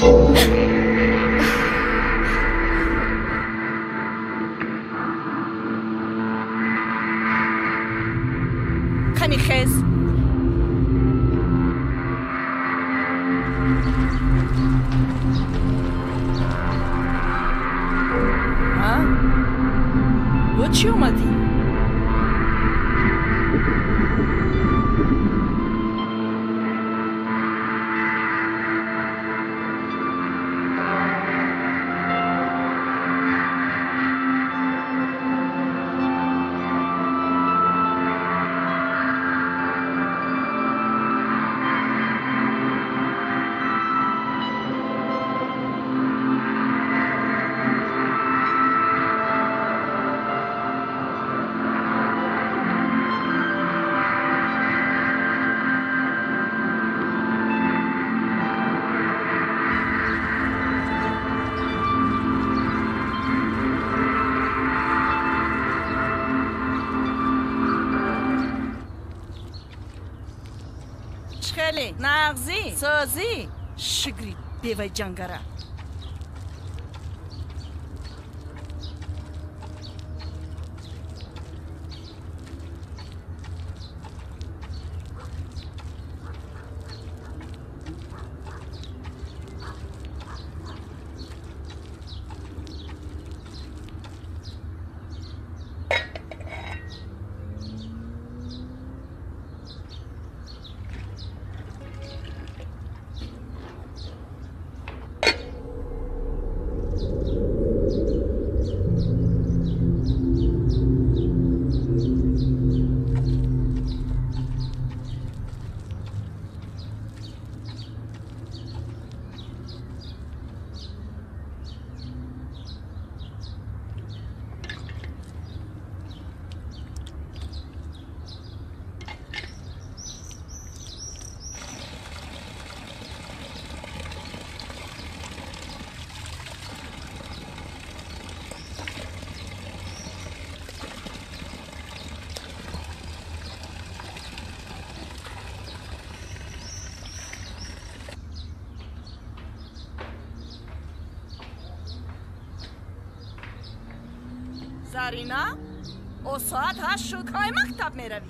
کمی خز. بود چی اومدی؟ خیلی نغزی سازی شگری بیوی جنگره زرینا او ساعت 8 شد های مکتب می روی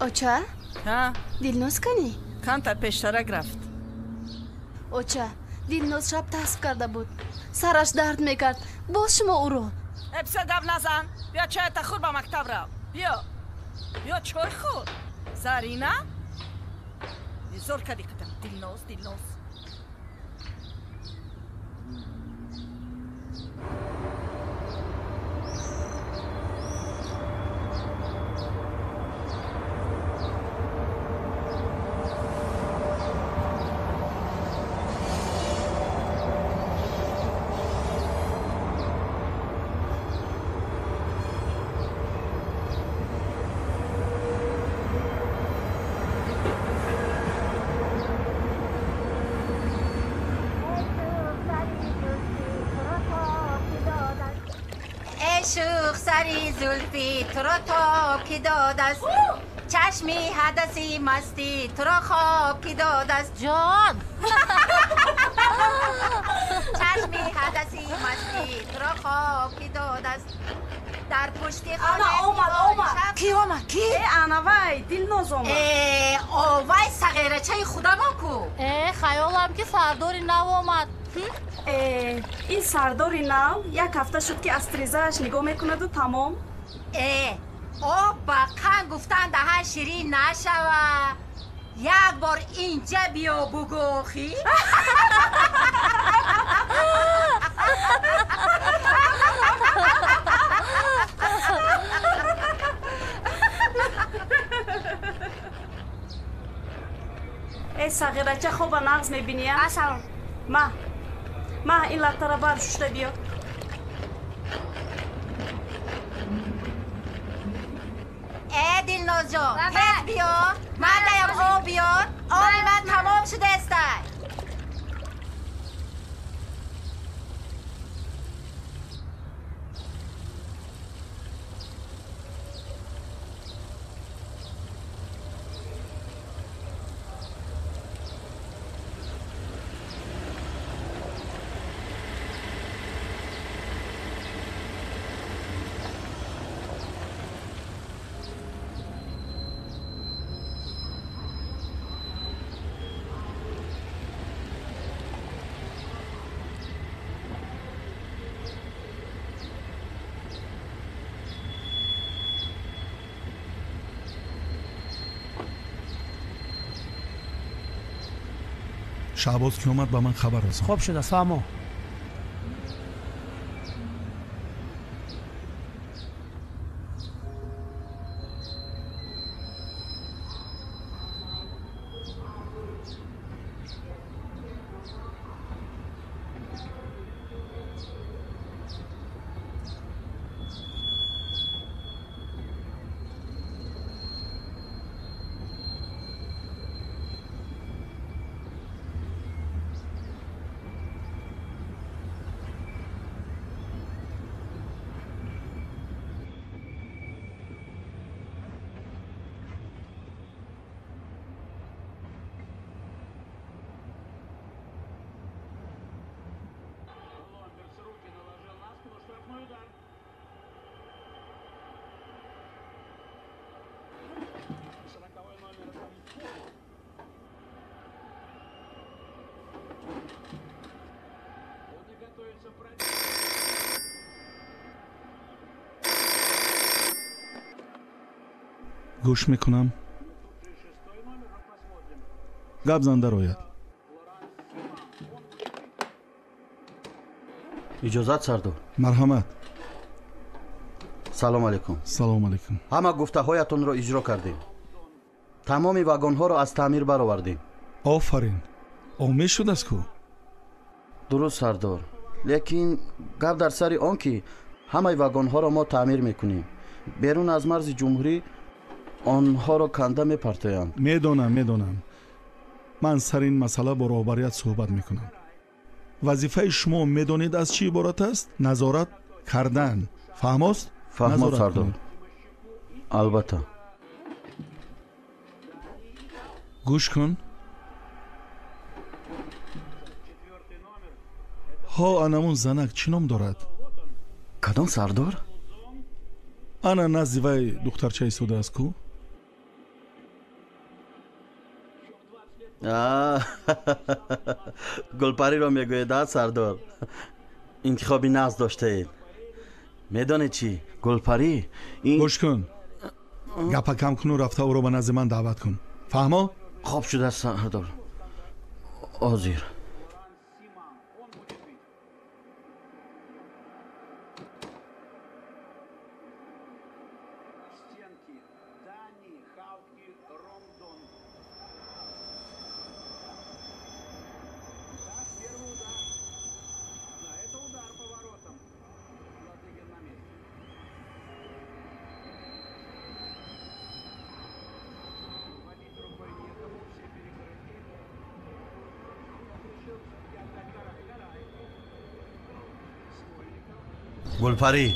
اوچه؟ ها؟ دلنوز کنی؟ کانتر پیشترک رفت اوچه دلنوز شب تسب کرده بود سرش درد میکرد باز شما او رو ابسه گب نزن بیا چای تخور با مکتب رو بیا چای خور زرینا زور کدی کتم دلنوز شوخ سری زلفی تو را تاب کی داد است چشمی حدثی مستی تو را خواب کی داد است جان چشمی حدثی مستی تو را خواب کی داد است در پشتی خانه اومد کی اومد کی انا وای دلنوز اومد وای صغیره چه خدا باکو خیالم که سرداری نو اومد این سرداری نو یک هفته شد که از تریزهش نگاه میکند و تمام او بقیه گفتن ده شیرین نشوه یک بار اینجا بیا بگو خی ای صغیره چه خوب نغز میبینی؟ اصلا ما این لطه را بر شده بیا دلنوز جان تیز بیا من دایم آب بیار آب من تمام شده است шаҳбоз ки омад ба ман хабар расон. خوب شده فهمو. گوش میکنم. گپ زن در آید. اجازت سردار. مرحمت. سلام علیکم. سلام علیکم. همه گفته هایتون را اجرا کردیم. تمام واگن ها را از تعمیر برآوردیم. آفرین. آمید شد است کو. درست سردار. لیکن گپ در سر آن که همه واگن ها را ما تعمیر میکنیم. بیرون از مرز جمهوری آنها را کنده میپرتایند. میدونم. من سر این مسئله با رهبریت صحبت میکنم. وظیفه شما میدونید از چی عبارت است؟ نظارت کردن. فهماست؟ فهماست سردار. البته. گوش کن. ها انمون زنک چی نام دارد؟ کدام سردار؟ انا نزدیوی دخترچه ایستاده است کو؟ گلپری را میگوید سردار. انتخابی ناز داشته اید. میدانی چی؟ گلپری این... گوش کن. گپا کم کن و رفته او را به نزد من دعوت کن. فهمو؟ خوب شده سردار. آزیر. گلپری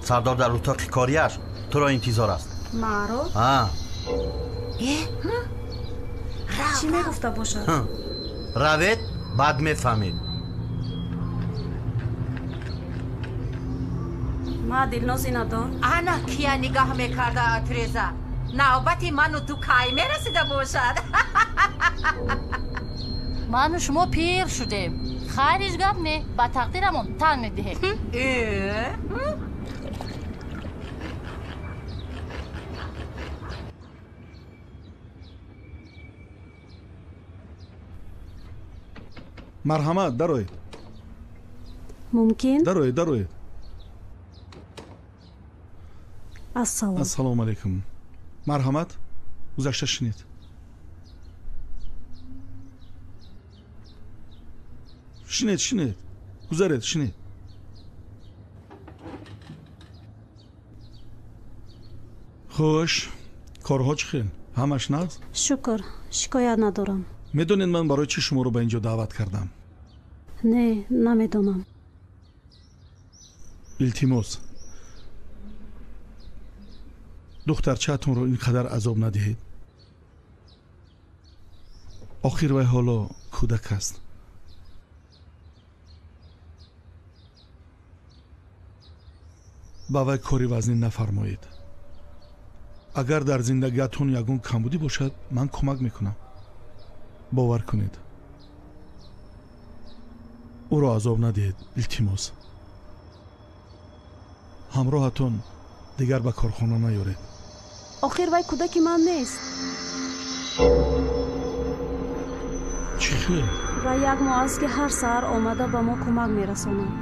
سردار در اتاق کاریش تو را انتظار است. مرا؟ ها. چی میگفته باشد؟ روید بعد میفهمید. ما دلنازی ندارم. انا کیا نگاه میکرده اتریزا؟ نوبتی منو تو کای میرسیده باشد. من و شما پیر شدیم. خیلیش گپ نه. با تقدیرمون تن میدهیم. مرحمت دروید. ممکن؟ دروید. السلام علیکم. مرحمت. گذشته شنید. شنید. گذارید شنید. خوش. کارها چی خیل؟ همش نقص؟ شکر. شکایت ندارم. میدونید من برای چی شما رو به اینجا دعوت کردم؟ نه نمیدونم. التماس دخترچه‌تون رو اینقدر عذاب ندهید. آخر وی حالا کودک است. با وی کاری وزنی نفرمایید. اگر در زندگیتون یگون کمبودی باشد من کمک میکنم. باور کنید. او را عذاب ندهید. التماس. همراهتون دیگر به کارخانه نیارید. آخر وی کودک من نیست. چی خیر؟ و یک ماه که هر سهر آمده به ما کمک میرسانند.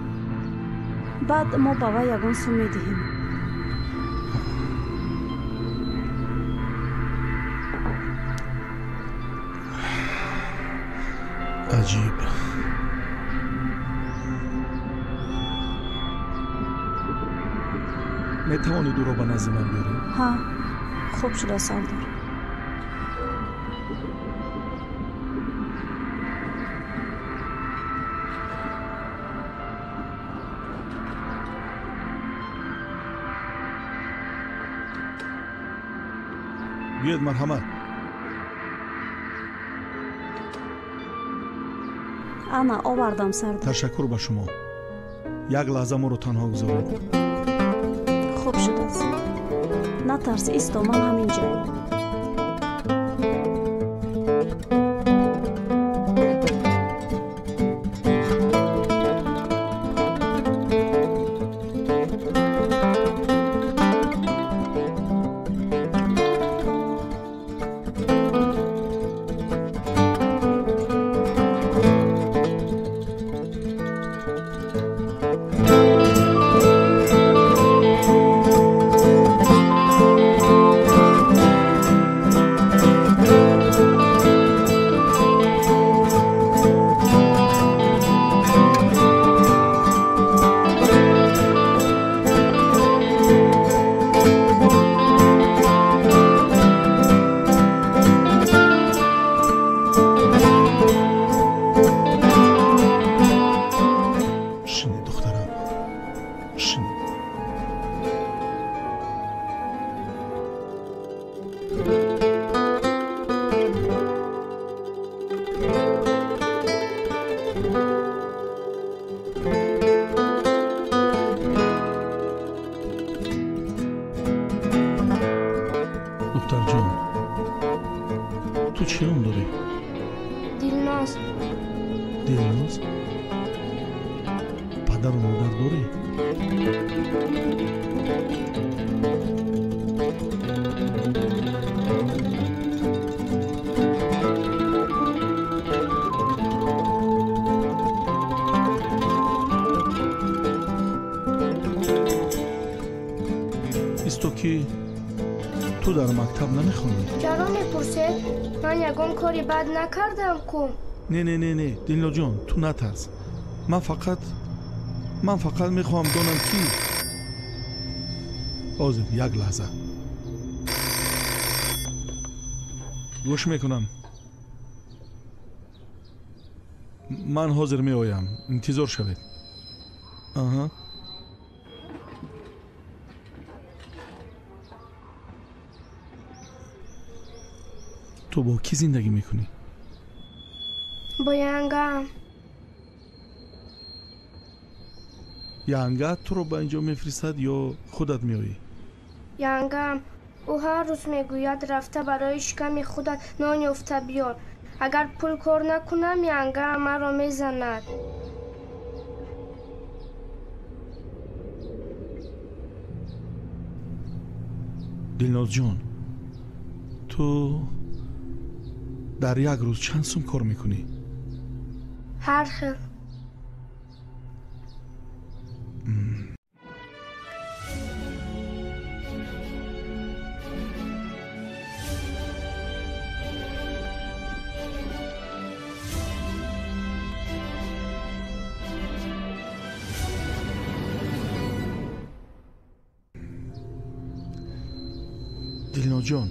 بعد ما به وی یگان سو میدهیم. عجیب. میتوانید او را به نزد من بیارید؟ ها خوب شده سردار. بیاید مرحمت. انا آوردم سردار. تشکر به شما. یک لحظه ما رو تنها گذارید. خوب شده است. نترس ایستا من همینجا. دختر جان تو چی هم داری؟ دلناز. دلناز؟ پدر و مادر داری؟ ایستو کی تو در مکتب نمیخونی؟ چرا میپرسید؟ من یگان کاری بد نکردم کو. نه دینلو جان تو نترس. من فقط میخوام دونم کی. حاضر یک لحظه گوش میکنم. من حاضر میآیم. انتظار شوید. آها تو با کی زندگی میکنی؟ با ینگم. ینگت تو رو به اینجا میفرستد یا خودت میایی؟ ینگم او هر روز میگوید رفته برای شکم خودت نان یافته بیار. اگر پول کار نکنم ینگم مرا میزند. دلناز جان تو در یک روز چند سوم کار میکنی؟ هر خیل. دلناز جان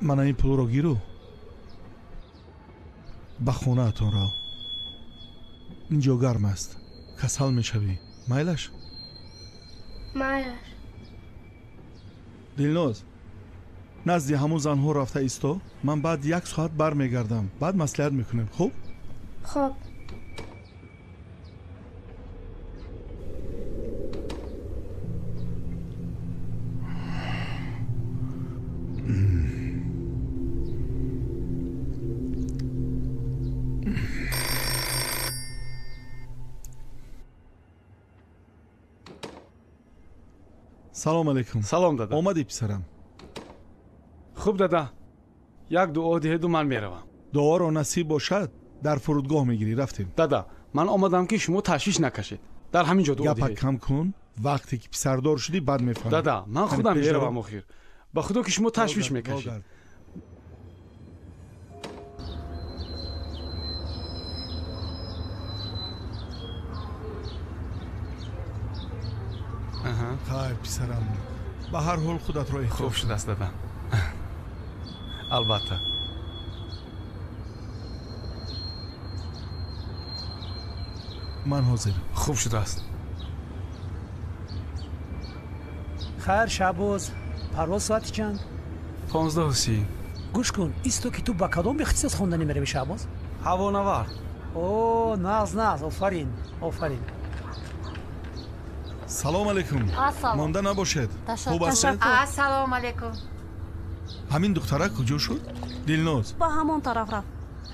من این پول را گیرو به خانه اتان رو. اینجا گرم است. کسل میشوی. میلش؟ میلش. دلناز نزدی همون زنها رفته ایستا. من بعد یک ساعت بر میگردم. بعد مصلحت میکنیم. خوب؟ خب. салом алайкум. салом дада. омадӣ писарам. хуб дада, як дуо диҳеду ман меравам. дуоро насиб бошад дар фурудгоҳ мегирӣ. рафтем. дада, ман омадам ки шумо ташвиш накашед. дар ҳамин ҷо дуо гапа диҳед. кам кун. вақте ки писардор шудӣ баъд мефаҳмӣ. дада, ман худам меравам охир. ба худо ки шумо ташвиш мекашед. хайр писарам. ба ҳар ҳол худатро хуб эҳтиёт шудааст дада. албатта. ман ҳозир. хуб шудааст. хайр шабоз, парвоз соати чанд? 15:30. гӯш кун, исто ки ту ба кадом ихтисос хонданӣ меравӣ шабоз? ҳавонавард. О, нағз, офарин, офарин. салом алайкум. Ассалом. монда набошед. хуб Ташаккур. ҳастед? ассалому алайкум. ҳамин духтара куҷо шуд? дилноз. ба ҳамон тараф рафт.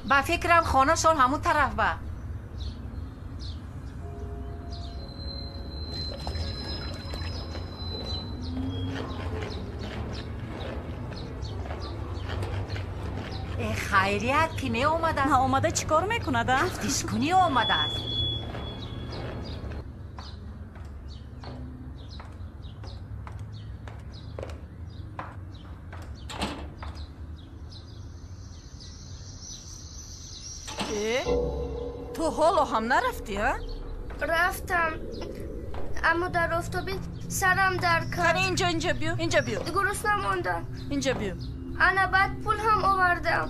ба фикрам хонашон ҳамун тараф ба. хайрият ки меомадааст. омада чӣ кор мекунад? тафтишкунӣ омадааст. ту ҳоло ҳам нарафтӣ? рафтам, аммо дар офтоби сарам дард қани кард. инҷо биё, инҷо биё, гурусна мондам. инҷо биё. ана баъд пул ҳам овардам.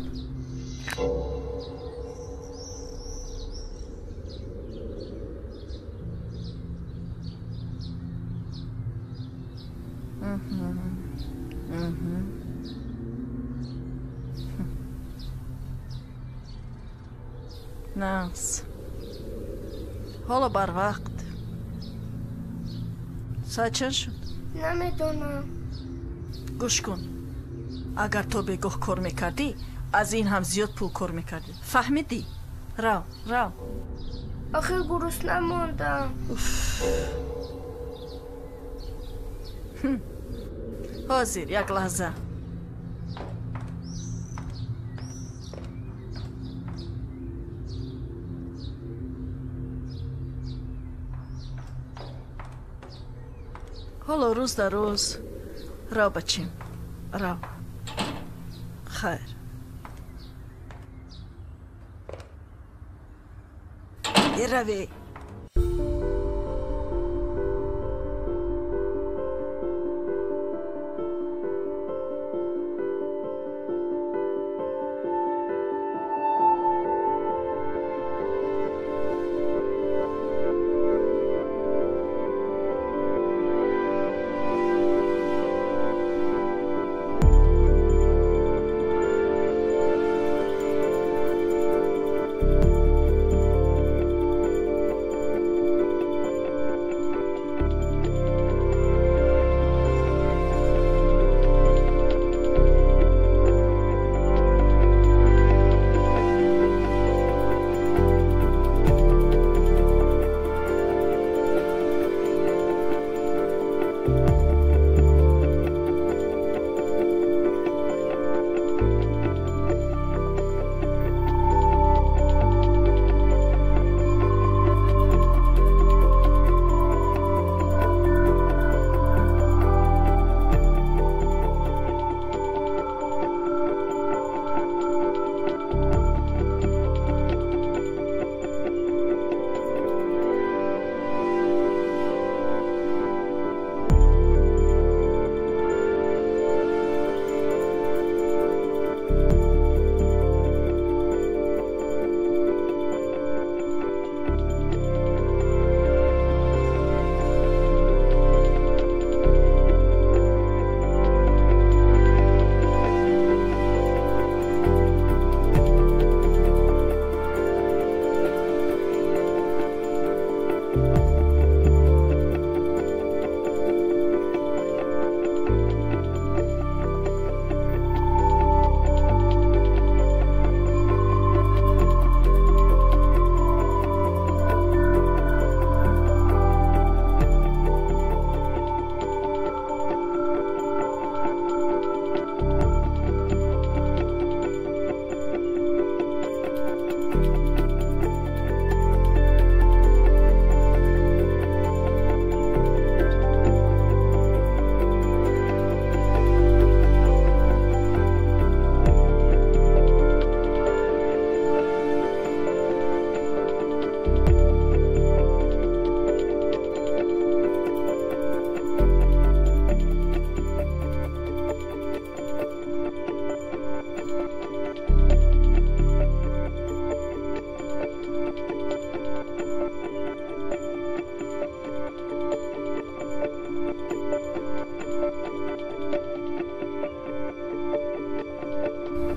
нағз. ҳоло барвақт. соат чанд шуд? намедонам. гӯш кун. агар то бегоҳ кор мекардӣ, аз ин ҳам зиёд пул кор мекардӣ. фаҳмидӣ? рав, рав. охир гурусна мондам. ҳозир як лаҳза. ҳоло рӯз дар рӯз рав бачим, рав. хайр. иравӣ.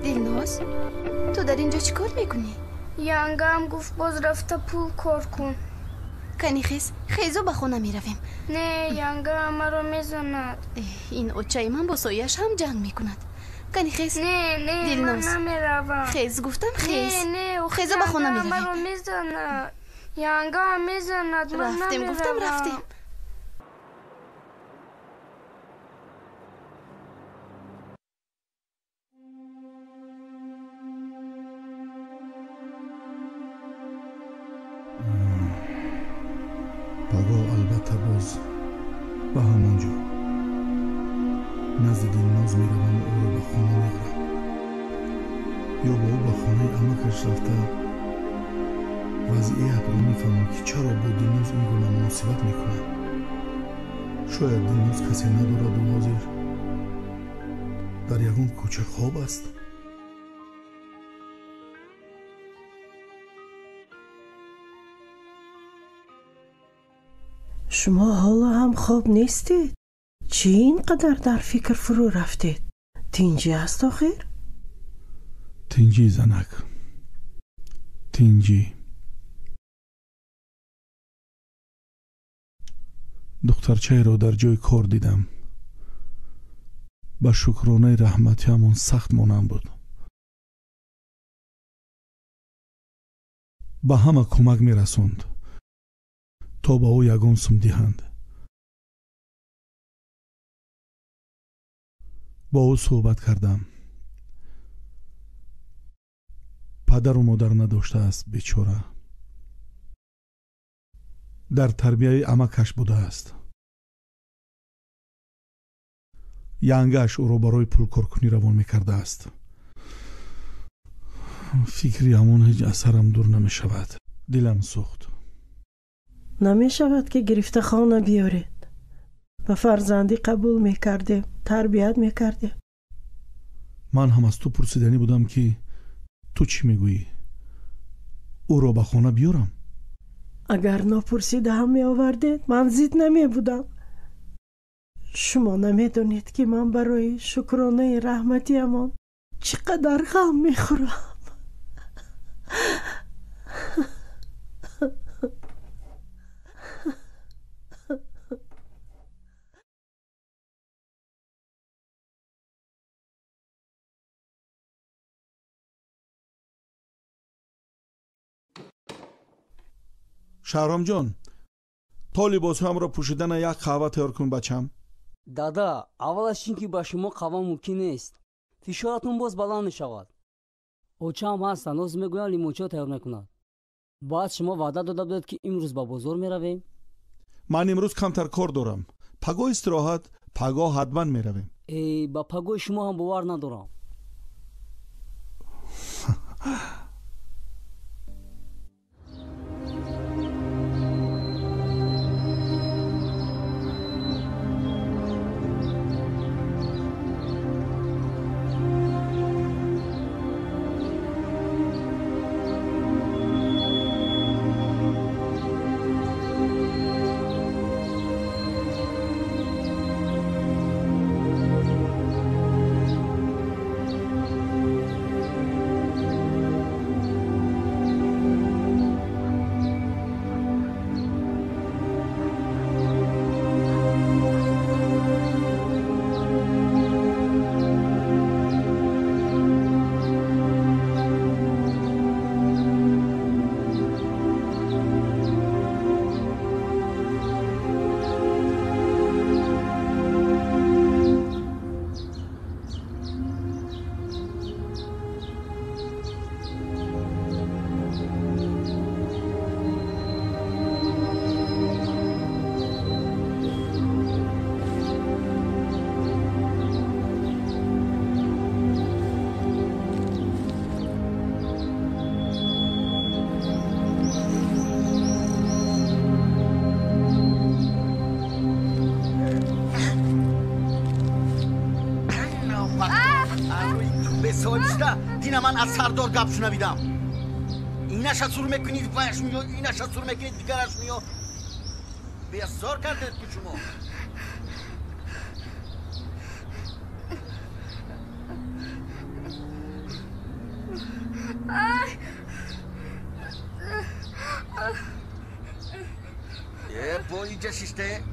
دلناز تو در اینجا چیکار میکنی؟ یانگم گفت باز رفته پول کار کن. کنی خیزو به خونه میرویم. نه یانگم مرا میزند. این اوچای من با سایش هم جنگ میکند. کنی نه دلناز. من نمیروم. خیز گفتم خیز. نه خیزو به خونه میرویم. مرا میزند. یانگم میزند. من رفتیم گفتم رفتیم. پگاه البته باز به همانجا نزد دلناز میروم و او را به خانه میبرم یا با او به خانه عمکش رفته وضعیت را میفهمم که چرا با دلناز این گونه مناسبت میکنه. شاید دلناز کسی ندارد و حاضر در یگان کوچه خواب است. شما حالا هم خواب نیستید؟ چی اینقدر در فکر فرو رفتید؟ تینجی است آخر؟ تینجی زنک، تینجی. دخترچه را در جای کار دیدم. با شکرانه رحمتی همون سخت مانم بود. با همه کمک می رسوند تا با او یگان سم دهند. با او صحبت کردم. پدر و مادر نداشته است بیچاره. در تربیه عمکش بوده است. ینگش او را برای پول کارکنی روان میکرده است. فکری همون هیچ اثرم دور نمی شود. دلم سوخت. نمی شود که گرفته خانه بیارید. و فرزندی قبول میکردیم، تربیت میکردیم. من هم از تو پرسیدنی بودم که تو چی میگویی؟ او را به خانه بیارم؟ اگر نپرسیده هم می آوردید من زید نمی بودم. شما نمی دونید که من برای شکرانه رحمتی امان چقدر غم می خورم. شهرام جان، تو لباس هم را پوشیدن یک قهوه تیار کن بچم. دادا، اول از اینکه با شما قهوه ممکن نیست. فشارتون باز بالا میشود. اوچه هم هستن، از میگوین لیمونچه تیار نکند. باید شما وعده داده بودید که امروز با بازار میرویم. من امروز کمتر کار دارم. پگاه استراحت، پگاه حتما میرویم. با پگاه شما هم باور ندارم. دینا من از سردار گپ شنویدم. اینش سور میکنید وایش میو، اینش سور میکنید دیگرش میو. بیزار کردید که شما. بویجه شیشته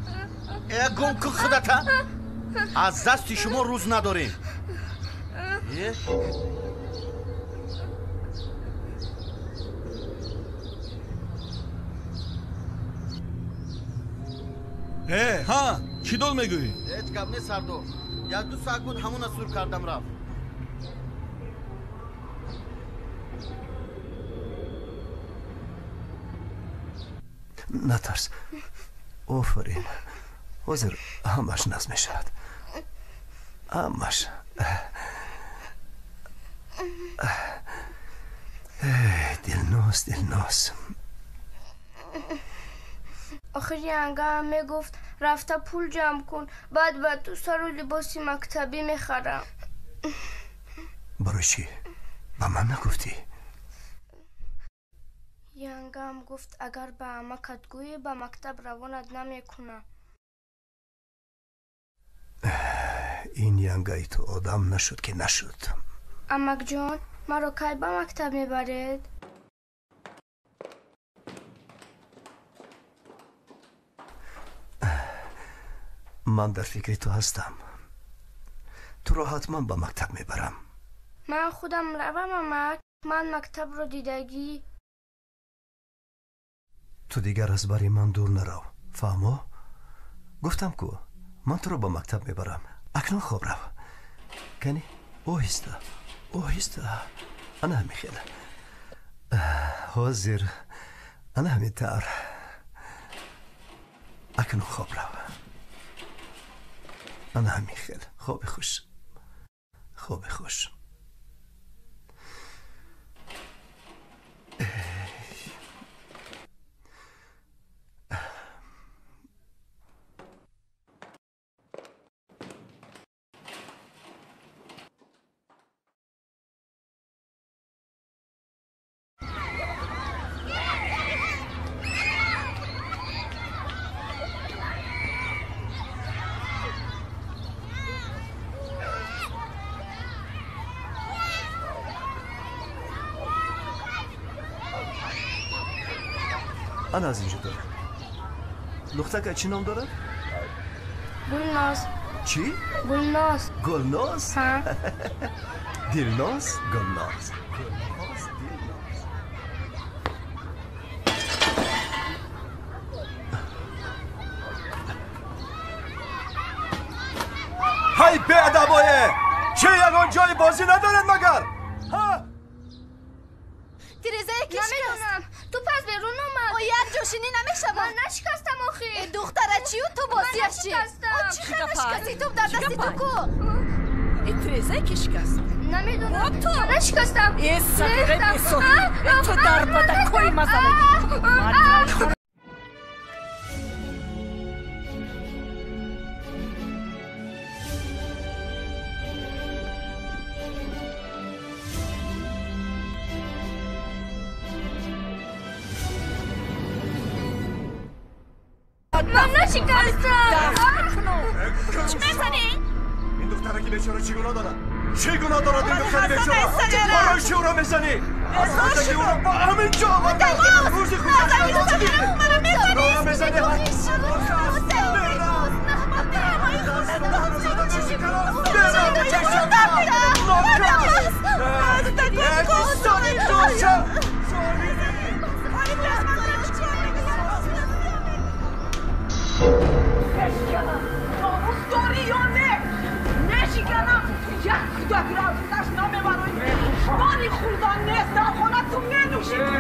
گم که خودتا از دست شما روز نداریم. ها چی دول میگویی؟ هیچ گپ نیست سردار. یک دو ساعت بود همون سور کردم رفت. نترس. آفرین. حاضر همش نظم میشود. همش. دلناز. آخر ینگه هم میگفت رفته پول جمع کن بعد تو سر و لباسی مکتبی میخرم. برای چی؟ با من نگفتی؟ ینگه هم گفت اگر به امکت گویی به مکتب روانت نمیکنه. این ینگه تو آدم نشد که نشد. امک جان مرا کی به مکتب میبرید؟ من در فکر تو هستم. تو را حتما به مکتب میبرم. من خودم روم امک. من مکتب رو دیدگی. تو دیگر از بری من دور نرو. فهمو؟ گفتم کو من تو رو به مکتب میبرم. اکنون خواب رو. کنی؟ اوهسته. انا همین خیلی. حاضر. انا همین تر. اکنون خواب رو. انا همین خیلی. خواب خوش. انا از اینجا دارم. دخترک چی نام داره؟ گلناز. چی؟ گلناز. ها؟ دلناز گلناز. های بی‌ادبایه! چه یگان جای بازی ندارد مگر؟ ها؟ تیریزه کیش نمیدونم. تو پس بیرون اومد. او یک جوشینی نمیشه. من نشکستم آخی. دختره چی و تو بازیش چی؟ من چی نشکستی تو در دستی تو کو؟ این تیریزه کی شکست؟ نمیدونم. تو نشکستم. این سفیره بیسوهی تو در بده کوی مزالگی. من نشکستم. چی میزنی؟ این دخترکی بیچاره چی گناه دارد؟ چی گناه دارد این دختری بیچاره؟ برای چی او را میزنی؟ از بردگی او را با همین جا آورده. روزی خوشش نداشتی؟ او را میزنی؟ یک کودک را از دست نمیبرید. ماری خوردن نیست در خونه تو ننوشید.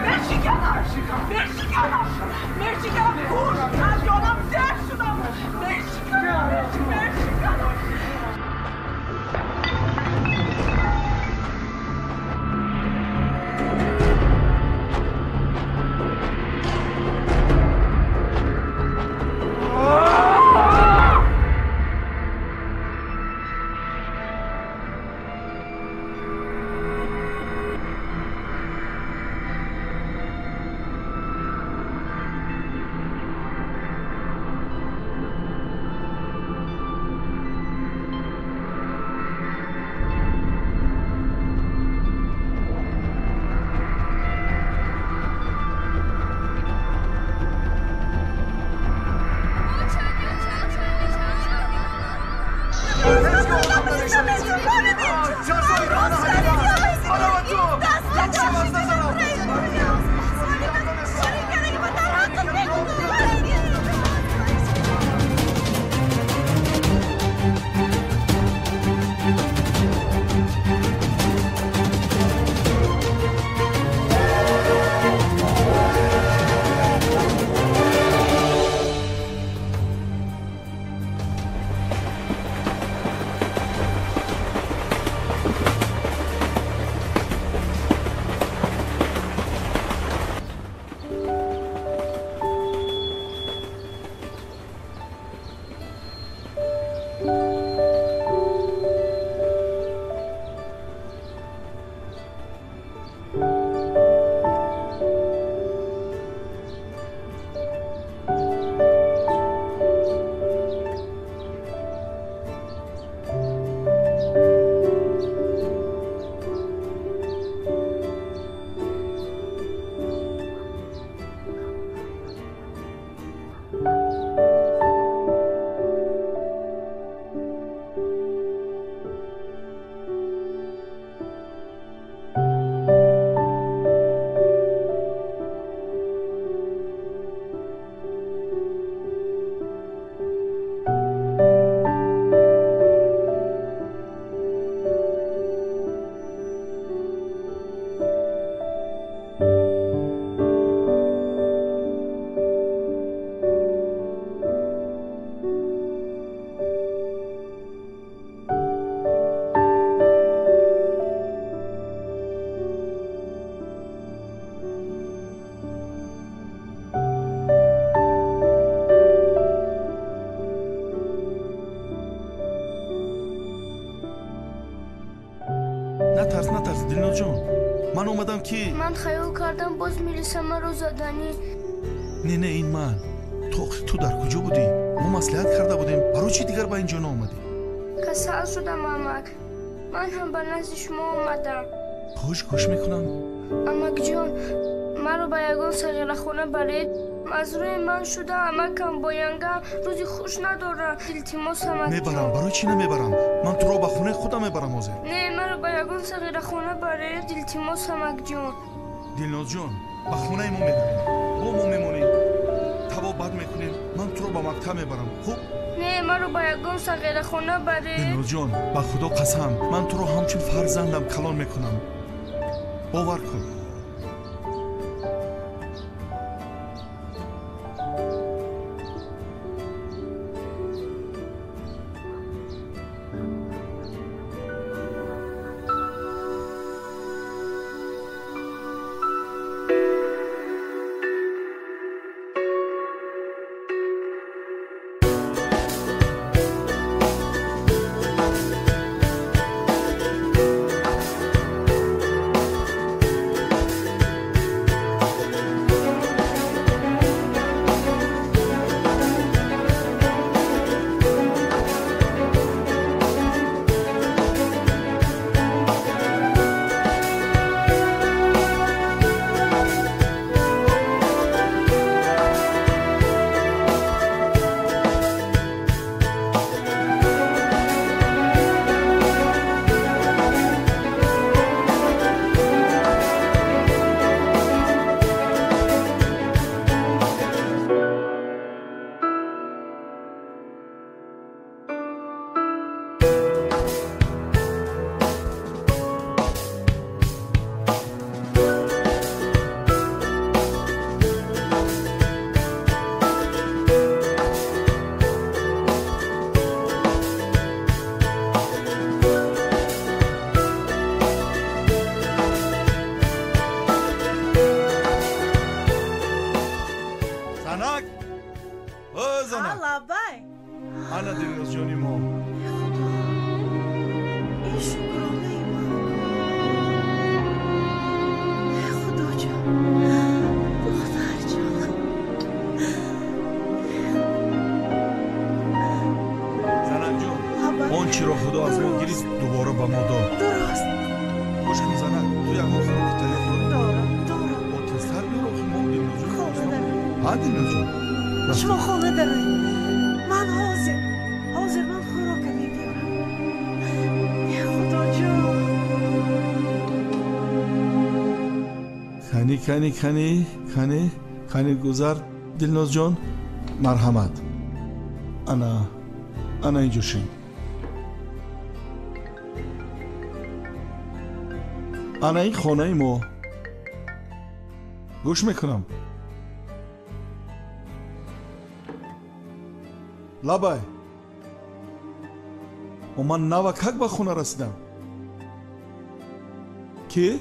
اومدم کی؟ من خیال کردم باز میرسه مرا زدنی. نه این من. تو در کجا بودی؟ ما مصلحت کرده بودیم. برای چی دیگر با اینجا اومدی؟ کسل شدم امک. من هم به نزد شما اومدم. گوش میکنم. امک جان، مرا به یگان صغیر خونه برید. از روی من شده امکم با ینگم روزی خوش ندارم. التماس امک میبرم. جان. برای چی نمیبرم؟ من تو رو به خونه خودم میبرم حاضر. نه مرا به یگان صغیر خونه برید. التماس امک جان. دلناز جان، به خونه ما میبریم. با ما میمونیم. تبا بد میکنیم. من تو رو به مکتب میبرم. خوب؟ نه مرا به یگان صغیر خونه برید. دلناز جان، به خدا قسم من تو رو همچون فرزندم کلان میکنم. باور کن. انا دلناز جانی ما. این شکرانه خدا جان، دختر جان. زنک جان، اون چی رو خدا از ما گرفت دوباره به ما داد. درست. خوش کن زنک، تو یک خوراک تلف داری؟ دارم. با تستر بیرو خود ما دلناز جان. خانه داری؟ ها دلناز جان. شما خانه داری؟ من حاضر من خوراکم میبیارم. خدا جان. خانی گذر دلناز جان. مرحمت. انا اینجا شیم. انا این خانه ما. گوش میکنم. لابای و من نوکک به خونه رسیدم. کی؟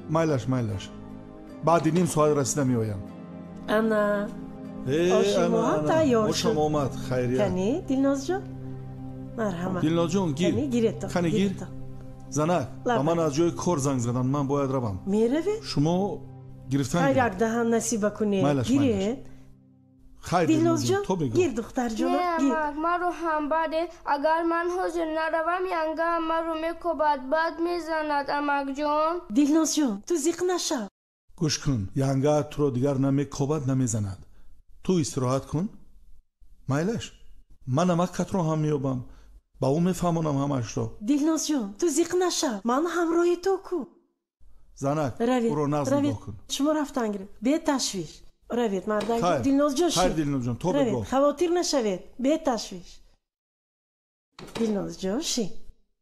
مایلش بعد نیم ساعت رسیدم میایم. انا آشیما هم تیار شد. خوشم آمد. خیریت. کنی دلناز جان؟ مرحمت. دلناز جان گیر. کنی گیر. زنک با من از جای کار زنگ زدن. من باید روم. میروی؟ شما گرفتن خیر یک دهن نصیب کنید. گیرید. خیر دلناز جان تو بگو. گیر دختر جان. نه من رو هم بده. اگر من حاضر نروم ینگم من رو میکوبد بد میزند امک جان. دلناز جان تو زیق نشو. گوش کن. ینگه تو رو دیگر نمیکوبد نمیزند. تو استراحت کن. مایلش من امکت رو هم میابم. با او میفهمونم همش رو. دلناز جان تو زیق نشو. من همراهی تو کو. زنک او رو نظر نگاه کن. شما رفتن گره. به تشویش. روید مردان. دلناز جان خیر دلناز جان تو بگو. خواطر نشوید. به تشویش. دلناز جان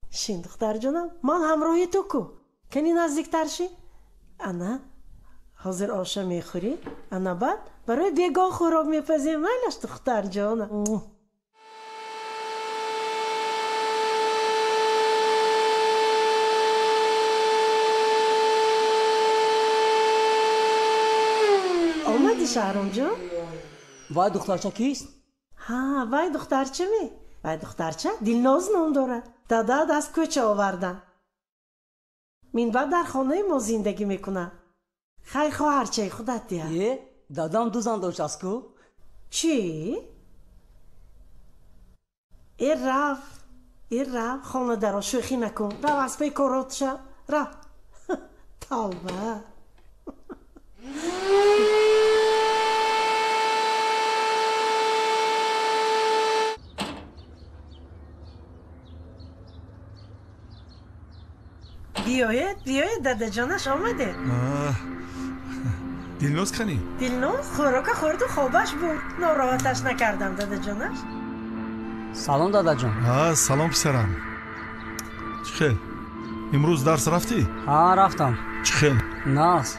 شین دختر جانم. من همراهی تو کو. کنی نزدیکتر شی؟ انا حاضر آشا میخوری؟ انا بعد برای دیگاه خوراک میپزیم. مایلش دختر جانم. آمدی شهرام جان؟ وای دخترچه کیست؟ ها وای دخترچه می؟ و دخترچه دلناز نام داره. دادا از کوچه آوردن. من بعد در خانه ما زندگی میکنه. خیلی خواهرچه خودت دیه. دادام 2 زن داشت از کو؟ چی؟ این رف خانه در شوخی نکن. رو از پی کارات شد. رو توبه. بیایید داده جانش آمده. دلناز کنی؟ دلناز خوراک خورد و خوابش بود. ناراحتش نکردم داده جانش. سلام دادا جان. سلام پسرم. چه خیل؟ امروز درس رفتی؟ ها رفتم. چه خیل؟ ناس.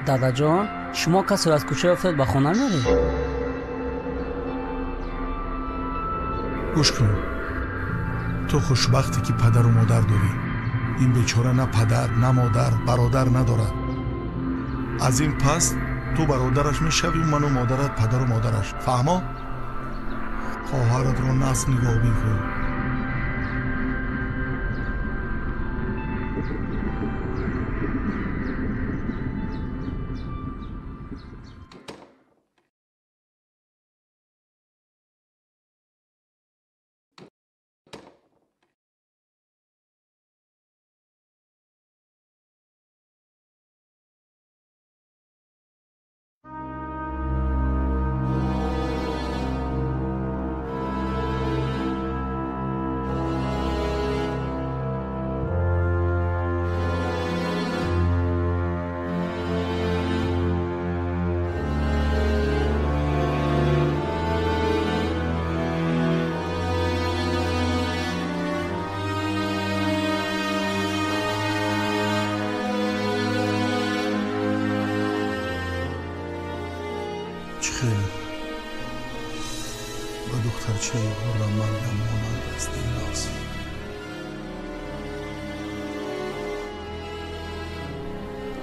دادا جان شما کسی از کوچه افتاد به خونه میری؟ گوش کن. تو خوشبختی که پدر و مادر داری. این بیچاره نه پدر نه مادر برادر ندارد. از این پس تو برادرش میشوی و من و مادرت پدر و مادرش. فهمو؟ خواهرت رو ناس نگاه کن. خیر با دخترچه هورمندم مانند است دلناز.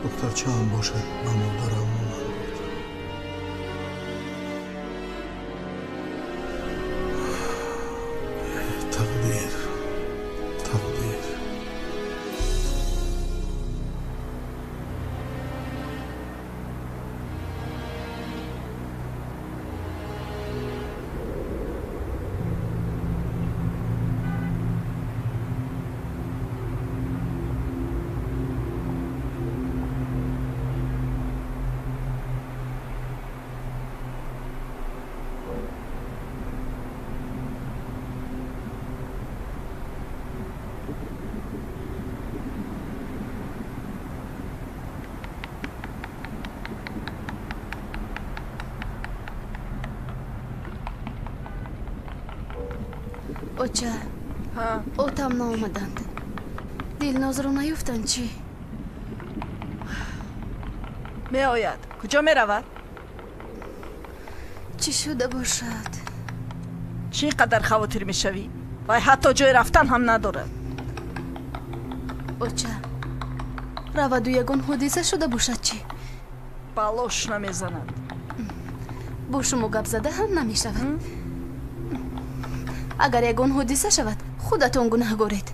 دخترچه هم باشد به مادرم مانند بود. تقدیر اوچه اوتم نامدند. دلناز رو نیفتن چی؟ می آید. کجا می رود؟ چی شده باشد؟ چی قدر خواطر می شوی؟ و حتی جای رفتن هم ندارد. اوچه رود و یگون حدیثه شده باشد چی؟ بلاش نمی زند. با شما گپ زده هم نمی شود. اگر یگون حدیثه شود خودتون گناه گورید.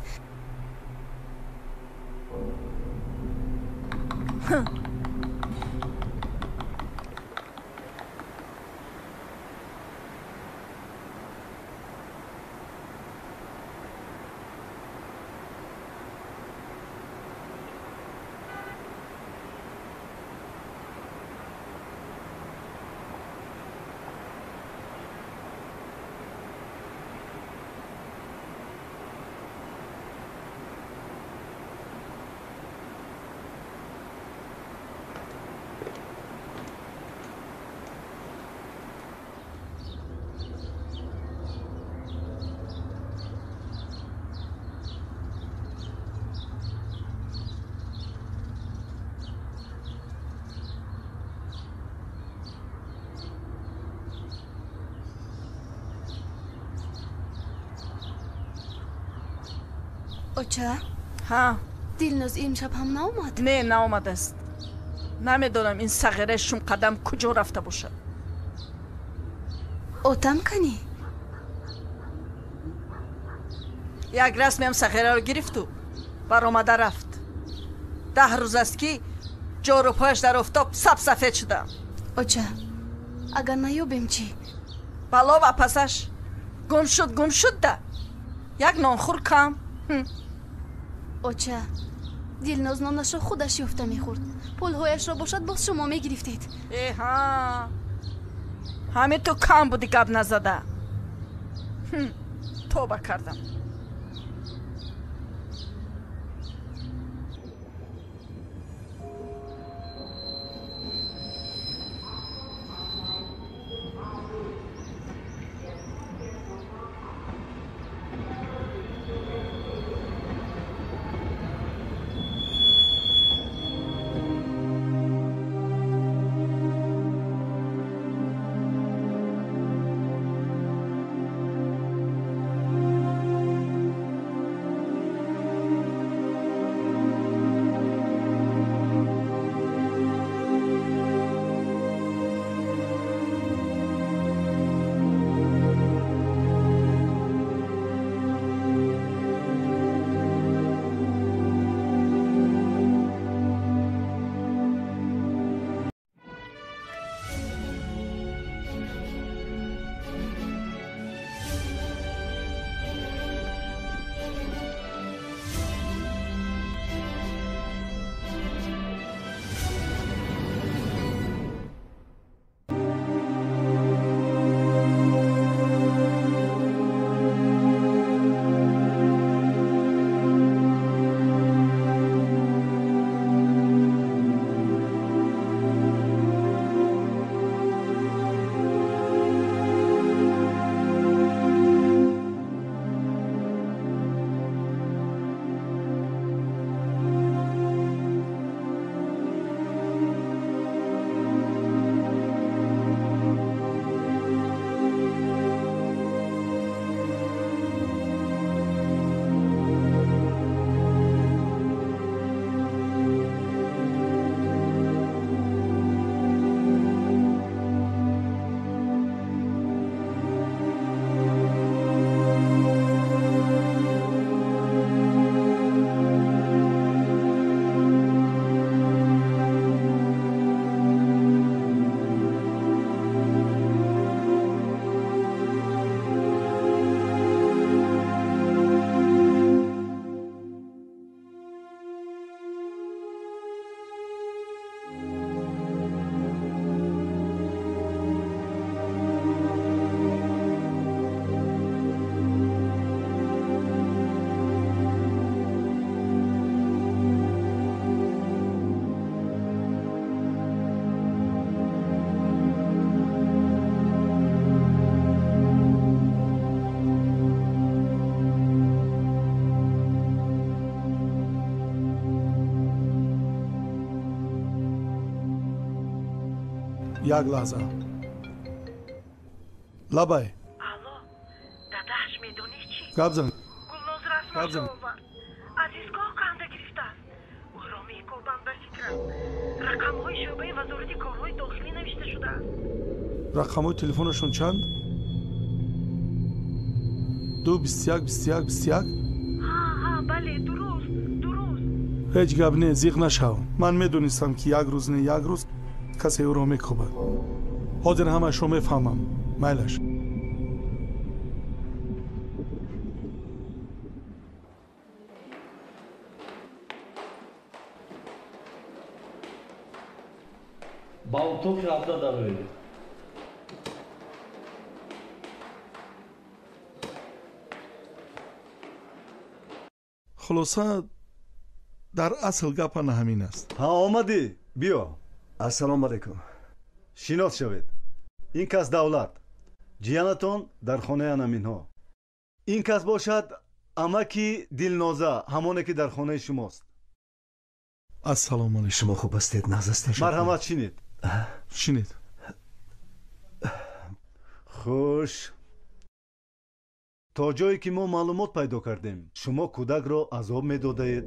اوچه؟ ها دلناز امشب هم نامد؟ نه نامد است. نمیدونم این صغیره شم قدم کجا رفته باشد. اوتم کنی؟ як расмиам сахираро гирифту баромада рафт. 10 рӯз аст ки ҷору пояш дар офтоб сабсафед шуда. оча агар наёбем чӣ? бало ва пасаш гум шуд да як нонхӯр кам. оча дилноз нонашро худаш ёфта мехӯрд. пулҳояшро бошад боз шумо мегирифтед. эҳа ҳамин ту кам будӣ гап назада. тоба кардам. як лаҳза. лабай. алло, дадаш медонӣ чӣ? гап зан. Гулноз расмо овард. Аз истгоҳ қанда гирифтааст. ӯро мекобам ба фикрам. рақамҳои шӯъбаи вазорати корҳои дохилӣ навишта шудааст. рақамҳои телефонашон чанд? 221 ҳа бале, дуруст. ҳеҷ гап не, зиқ нашав. ман медонистам ки як рӯз не як рӯз касе ӯро мекобад. ҳозир ҳамаашро мефаҳмам. майлаш. ба утоқи рафта дароед. хулоса дар асл гапана ҳамин аст. ҳа омадӣ, биё. ассалому алайкум. шинос шавед. ин кас давлат, ҷиянатон дар хонаи анаминҳо. ин кас бошад амаки Дилноза, ҳамоне ки дар хонаи шумост. ассалому алайкум. шумо хуб ҳастед? назастен? марҳамат, шинед. шинед. хуш. то ҷое ки мо маълумот пайдо кардем, шумо кӯдакро азоб медодаед,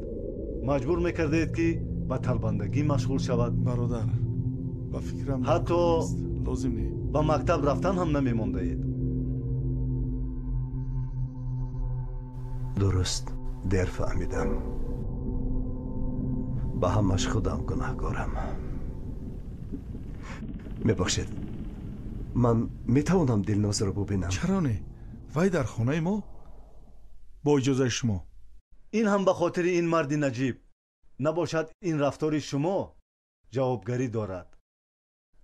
маҷбур мекардаед ки ба талбандагӣ машғул шавад. бародар, ба фикрам ҳатто лозим не. ба мактаб рафтан ҳам намемондаед. درست دیر فهمیدم. به همش خودم گناهکارم. میبخشید من میتوانم دلناز رو ببینم؟ چرا نه؟ وای در خانه ما با اجازه شما. این هم به خاطر این مرد نجیب. نباشد این رفتار شما جوابگری دارد.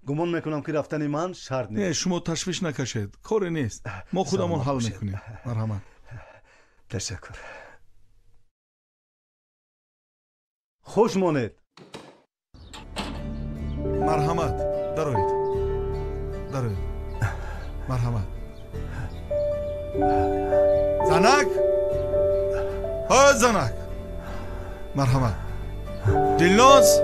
گمان میکنم که رفتن من شرط نیست. نه شما تشویش نکشید، کاری نیست. ما خودمون حل میکنیم. مرحمت. تشکر. خوش مانید. مرحمت. دروید. مرحمت. زنک. ها زنک. مرحمت. دلناز.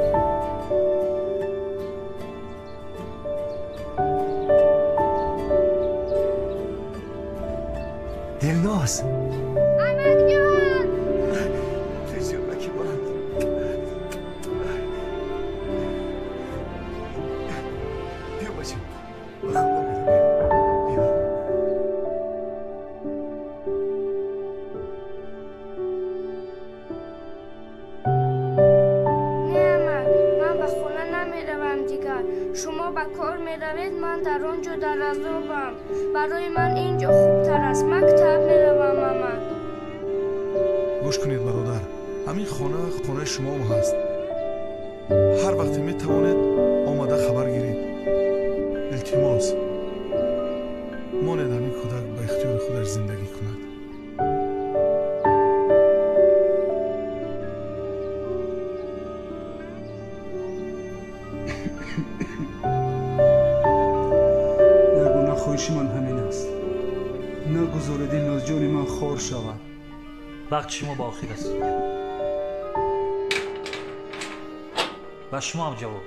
دلناز. احمد جان. تجربه من. بیا بچه. شما به کار می روید، من در آنجا در عذابم. برای من اینجا خوبتر است. مکتب می روم ماما. گوش کنید برادر، همین خانه شما هم هست. هر وقتی می توانید آمده خبر گیرید. التماس مانید همین کودک به اختیار خودش زندگی کند. خواهش من همین است. نگذار دلناز جان من خار شود. وقت شما با آخر است. و شما هم جواب.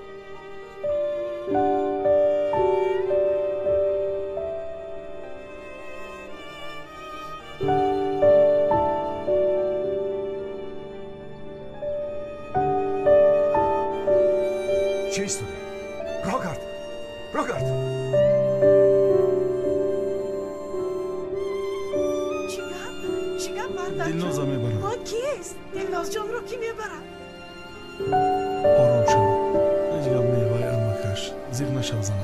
چه ایستاده؟ راگرد. دلناز میبرم. آن کیست؟ دلناز جان رو کی میبرم؟ آرام شو. اجگاه میوای امکش زیر نشو زنک.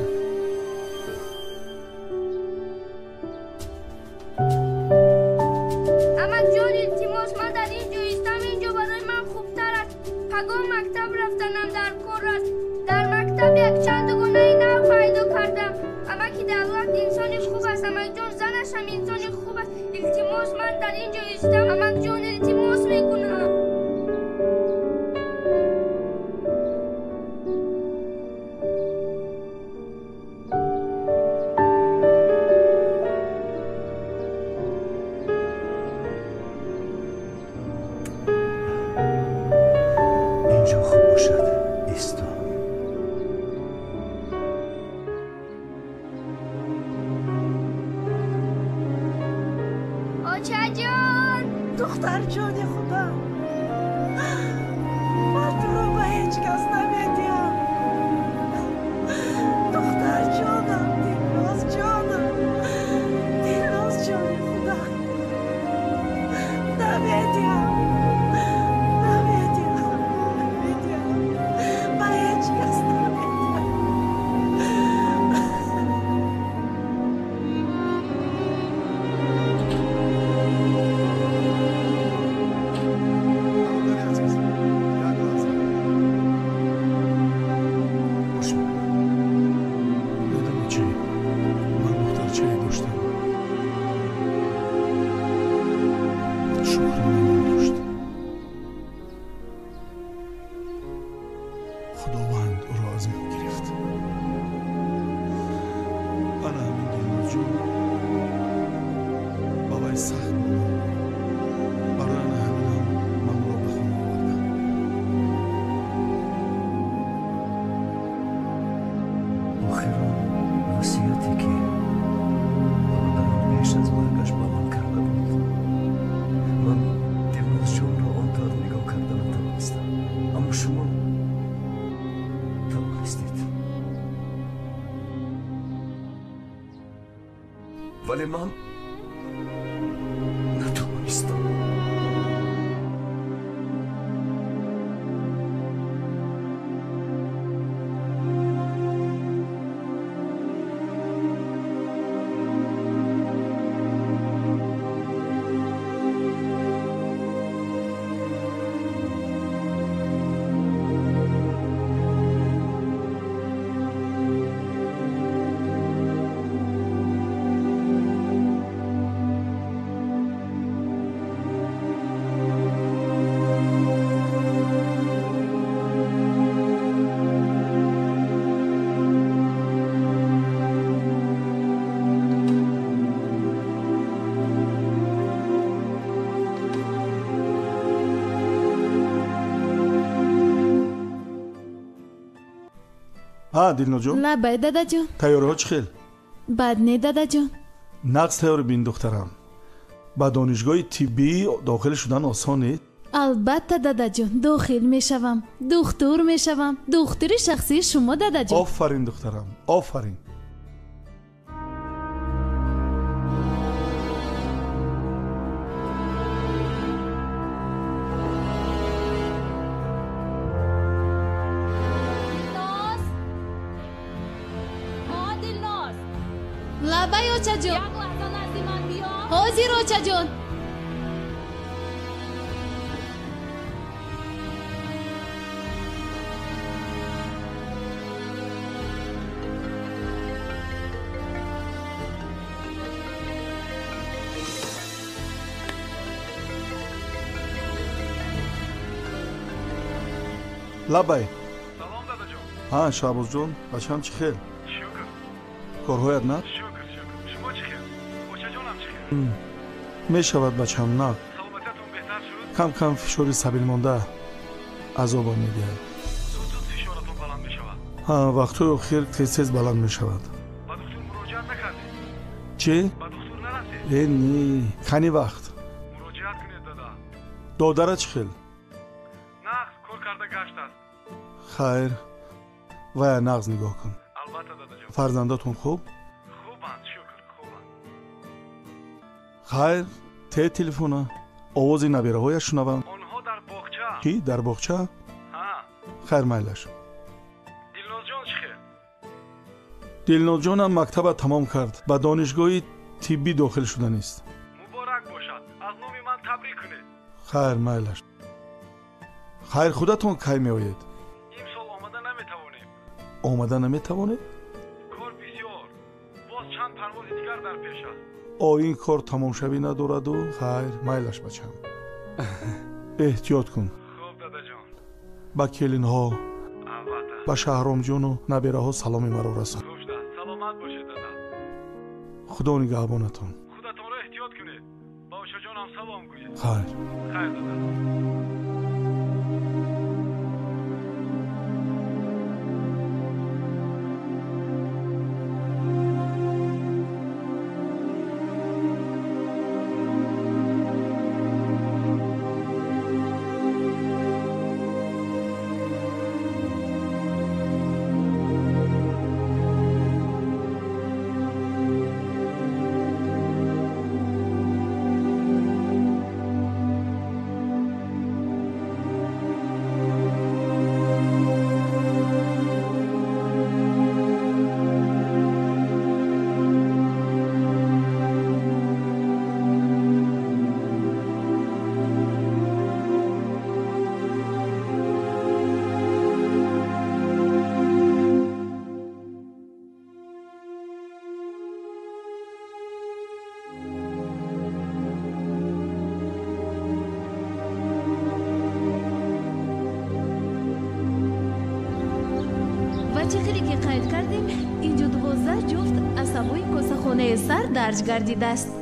احمد جان التماس، من در اینجا ایستم. اینجا برای من خوبتر است. پگاه مکتب رفتنم در کار است. در مکتب یک چند گونه نو پیدا کردم. اما که در وقت انسانی خوب است. احمد جان زنش هم انسانی خوب است. التماس من در اینجا ایستم. احمد جان التماس میکنم. اینجا خوب باشد. ایستا. آچه جان. دختر جان خدا، من تو رو به هیچ کس نمیدیم. دختر جانم، دلناز جانم، دلناز جان خدا، نمیدیم به هیچ کس نمیدیم. خداوند او را از ما گرفت. من همین دلناز جان بابای سخت بود. برای همین هم من را به خانه آوردم. آخر وصیتی که برادرم پیش از مرگش با من کرده بود، من دلناز جان را آن طور نگاه کرده نتوانستم. اما شما توانستید. ولی من نتوانستم. ها دلنوجون لبای دادا جون تیاره ها چی خیل؟ بد نی دادا جون نقص تیاره بین دخترم با دانشگاه طبی داخل شدن آسانه؟ البته دادا جون داخل میشوم دکتر میشوم دکتر شخصی شما دادا جون آفرین دخترم آفرین لبای اوچا جون حاضر اوچا جون لبای سلام دادا جون ها شابوز جون بچم چی خیل؟ شکر کارهایت نه؟ شکر شما چی خیل؟ اوچا جونم چی خیل؟ میشود بچم نه سلامتیتون بهتر شد؟ کم کم فشاری سبیل مانده عذابم میدهد زود زود فشارتون بلند میشود ها وقتهای اخیر تیز بلند میشود با دکتر مراجعت نکردید؟ چی؟ با دکتر نرفتید؟ نی کنی وقت مراجعت کنید دادا دادره چی خیل؟ نقص کار کرده گشت است خیر و نغز نگاه کن البته دادا جون فرزنداتون خوب؟ خوبند شکر خوبند خیر ته تلفونه آواز نبیره های شنوم آنها در باغچه کی در باغچه؟ ها خیر میلش دلناز جان چی خیل؟ دلناز جانم مکتب تمام کرد به دانشگاه طبی داخل شدن است مبارک باشد از نام من تبریک کنید خیر میلش خیر خودتون کی میآید امسال آمده نمیتوانیم آمده نمیتوانید کار بسیار باز چند پرواز دیگر در پیش است این کار تمام شوی ندارد و خیر میلش بچم احتیاط کن خوب دادا جان با کلین ها البته با شهرام جون و نبیره ها سلامی مرا رسان خوش ده سلامت باشید دادا خدا نگهبانتون خودتان را احتیاط کنید با اوچا جانم سلام گویید خیر خیر دادا چیزی که قید کردیم اینجا 12 جفت عصبوی کاسه‌خانه سر درج گردیده است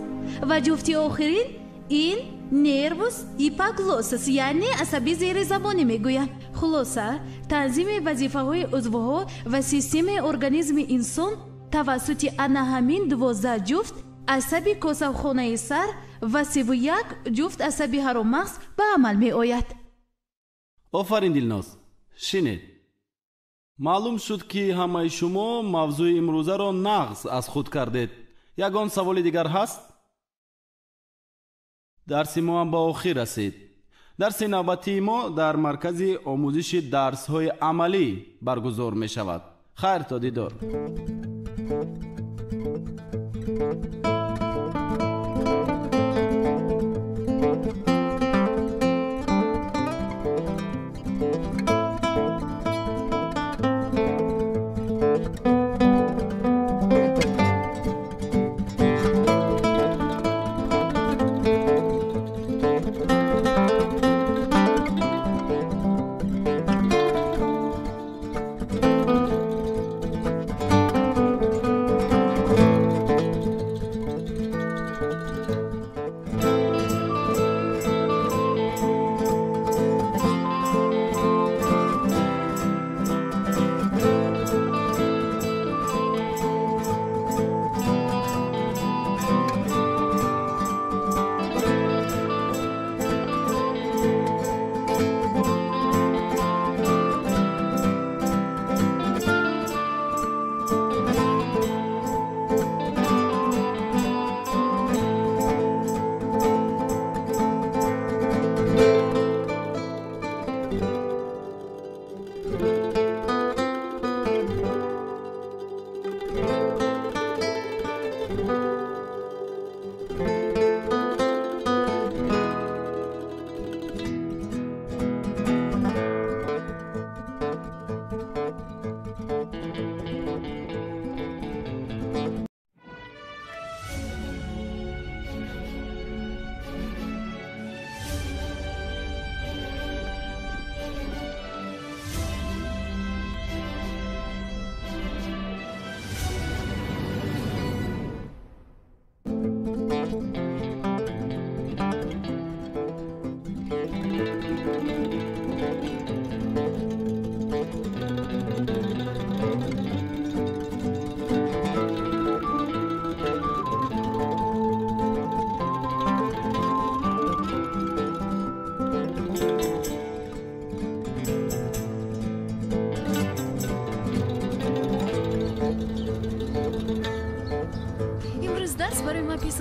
و جفتی آخرین این نروس ایپاگلوسس یعنی عصبی زیر زبانی میگویند. خلاصه تنظیم وظیفه های عضوها و سیستم ارگانیسم انسان توسط آن همین 12 جفت عصبی کاسه‌خانه سر و 31 جفت عصبی هرمغز به عمل می آید. آفرین دلناز. شنید. معلوم شد که همه شما موضوع امروزه را نقض از خود کردید. یگان سوال دیگر هست؟ درس ما هم به آخر رسید. درس نوبتی ما در مرکز آموزش درس های عملی برگزار می شود. خیر تا دیدار.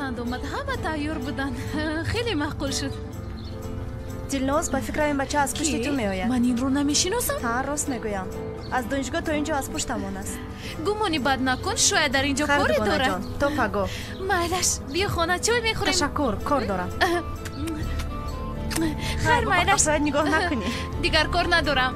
پسند اومد همه تیار بودن خیلی معقول شد دلناز با فکر این بچه از پشت تو میآید من این رو نمیشناسم ها راست میگویم از دانشگاه تا اینجا از پشتمان است گمانی بد نکن شاید در اینجا کاری داره تو پگو مایلش بیا خانه چای میخوریم تشکر کار دارم خیر مایلش نگاه نکنی دیگر کار ندارم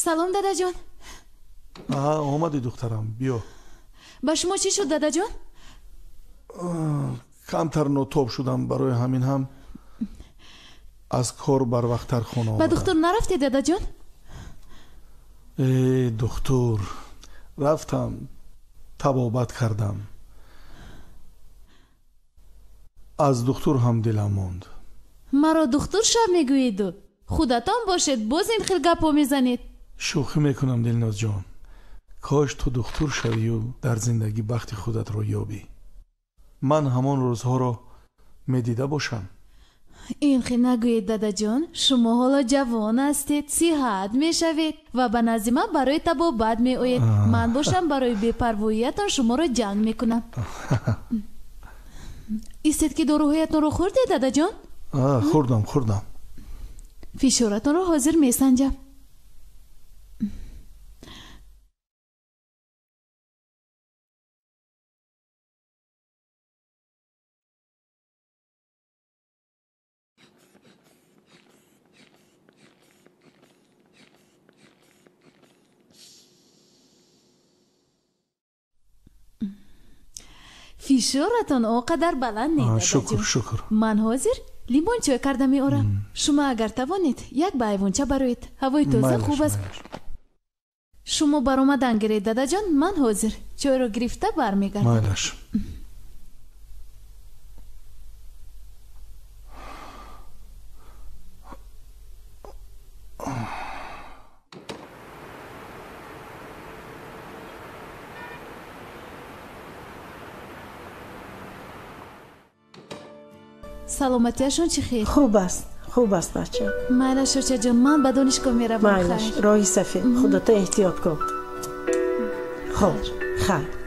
سلام دادا جان آمدی دخترم بیا با شما چی شد دادا جان؟ کمتر نوتوب شدم برای همین هم از کار بر وقتتر خونه آمدم با دکتر نرفتی دادا جان؟ دکتر رفتم طبابت کردم از دکتر هم دلم موند مرا دکتر شب میگویید خودتان باشید باز این خیلی گپا میزنید شوخی میکنم دلناز جان کاش تو دکتر شوی و در زندگی بخت خودت رو یابی من همان روزها رو میدیده باشم این خیلی نگویید دادا جان شما حالا جوان هستید صحت میشوید و به نزد من برای طبابت میآیید من باشم برای بی‌پرواییتان شما رو جنگ میکنم ایستید که داروهایتان رو خوردید دادا جان؟ خوردم فشارتان رو حاضر میسنجم فشارتان آنقدر بلند نیست شکر من حاضر لیمون چای کرده میارم شما اگر توانید یک بایوانچه بروید هوای تازه خوب است شما برآمدن گرید دادا جان من حاضر چای رو گرفته برمیگردم مایلش سلامتیشون چی خیر؟ خوب است بچه مایلا شوچه جان من به دانشگاه میروم مایلش راهی سفید خودت احتیاط کن خب خیر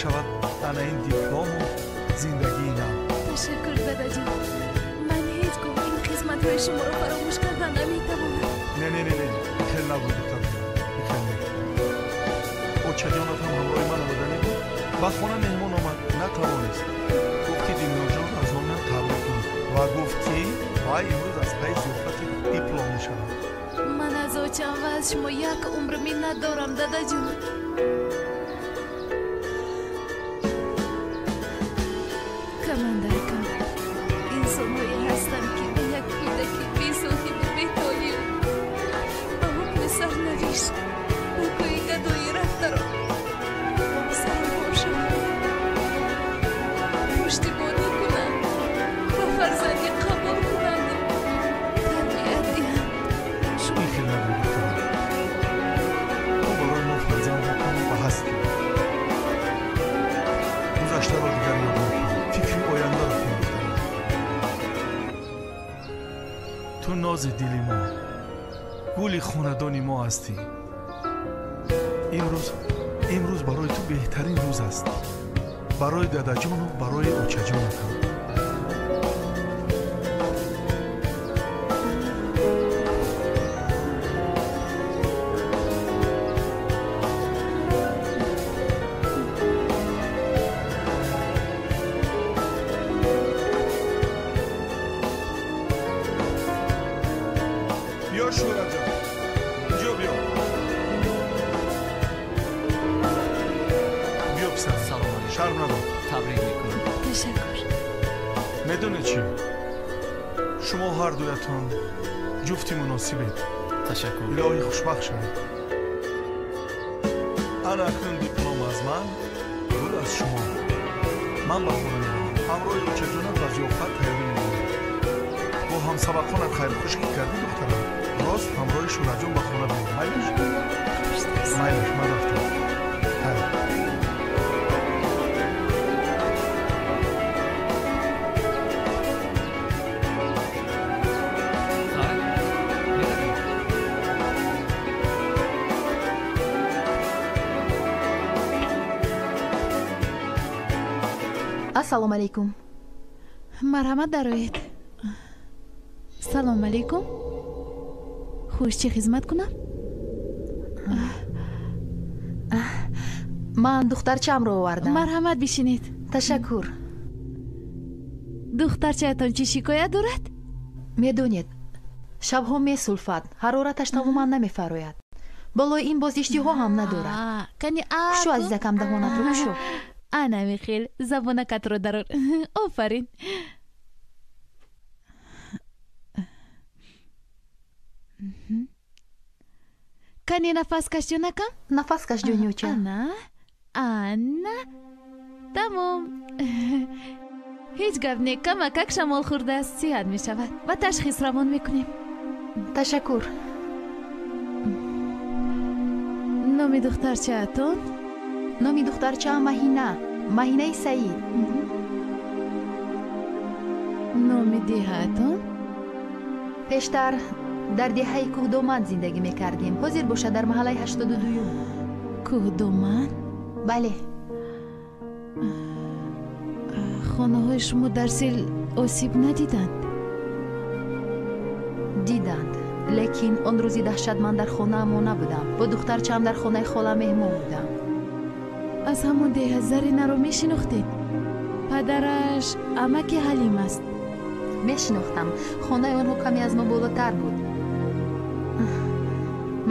шавад ана ин диплому зиндагии нав. ташаккур дадаҷон. ман ҳеҷ гоҳ ин хизматҳои шуморо фаромӯш карда наметавонам. не хел набуд духтар, хел не. очаҷонат ҳам ҳамроҳи ман омада небуд. ба хона меҳмон омад, натавонист. гуфт ки дилнозҷон аз номиам табрик кун ва гуфт ки вай имрӯз аз паи зуфати диплом мешавад. ман аз очам ва аз шумо як умр миннат дорам дадаҷон. камандаркам, инсонҳое ҳастанд ки ба як кӯдаки бесоҳибу бетолиу ба ҳукми сарнавишт ба кӯи гадои рафтаро сарбор шаванд, пуштибонӣ кунанд ва фарзанди қабул кунанду тарбият диҳанд. ин хел набуд духтар. ту барои мо фарзанд накун ва ҳастӣ. гузаштаро дигар ёд накун. фикри ояндаро кун духтар. ту нози дили мо, гули хонадони мо ҳастӣ. имрӯз барои ту беҳтарин рӯз аст. барои дадаҷону барои очаҷонатам. بیا شورا جان، اینجا بیا. بیا پسر. سلام علیکم. شرم ندار. تبریک میکنم. تشکر. میدونی چی؟ شما هر دویتون جفتی مناسبید. تشکر. الهی خوشبخت شوید. انا اکنون دیپلم از من، گل از شما. من به خونه میرم. همراه اوچجونم و ضیافت تیاری میکنم. با همسبقانت خیر خوشی کردی دخترم. راست همراه شوراجون به خونه بریم. مایلش؟ مایلش من رفتم. ассалому алайкум. марҳамат дароед. салому алайкум. хуш, чӣ хизмат кунам? ман духтарчаамро овардам. марҳамат, бишинед. ташаккур. духтарчаятон чӣ шикоят дорад? медонед, шабҳо месулфад, ҳарораташ тамоман намефарояд. болои ин боз иштиҳо ҳам надорад. кушо азизакам, даҳонатро кушо. анами хел забонакатро дарор. офарин. кани нафаскаш ҷонакам. нафаскаш ҷонёча. ана тамом. ҳеҷ гап не, камакак шамол хӯрдааст, сиҳат мешавад ва ташхис равон мекунем. ташаккур. номи духтарчаатон? номи духтарчаам маҳинаи саид. номи деҳаатон? пештар дар деҳаи кӯҳдоманд зиндагӣ мекардем. ҳозир бошад дар маҳаллаи 82. кӯҳдоманд? бале. хонаҳои шумо дар сел осиб надиданд? диданд, лекин он рӯзи даҳшатманд дар хонаамон набудам. бо духтарчаам дар хонаи хола меҳмон будам. аз ҳамон деҳа заринаро мешинохтед? падараш амаки ҳалим аст. мешинохтам. хонаи онҳо каме аз мо болотар буд.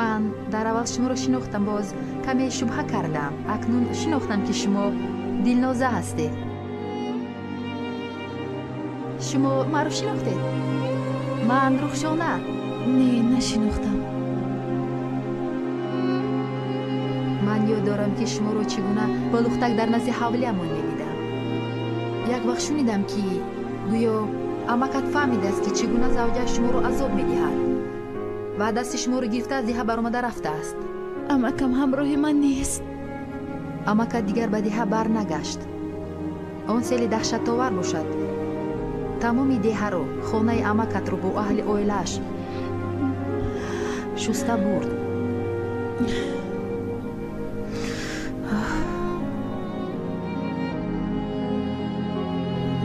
ман дар аввал шуморо шинохтам, боз каме шубҳа кардам. акнун шинохтам ки шумо дилноза ҳастед. шумо маро шинохтед? ман рухшона? не, нашинохтам. ман ёд дорам ки шуморо чӣ гуна бо лухтак дар назди ҳавлиамон медидам. як вақт шунидам ки гӯё амакат фаҳмидааст ки чӣ гуна завҷааш шуморо азоб медиҳад ва дасти шуморо гирифта аз деҳа баромада рафтааст. амакам ҳамроҳи ман нест. амакат дигар ба деҳа барнагашт. он сели даҳшатовар бошад. тамоми деҳаро, хонаи амакатро бо аҳли оилааш шуста бурд.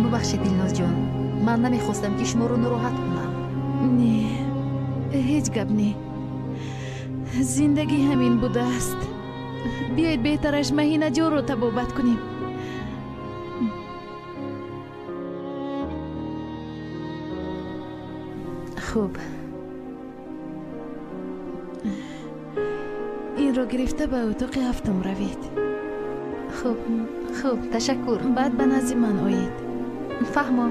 мубахшед дилноз ҷон, ман намехостам ки шуморо нороҳат кунам. Не, ҳеҷ гап не. зиндагӣ ҳамин будааст. биёед беҳтараш маҳинаҷонро табобат кунем. хуб, инро гирифта ба утоқи ҳафтум равед. хуб, хуб, ташаккур. баъд ба назди ман оед. фаҳмо.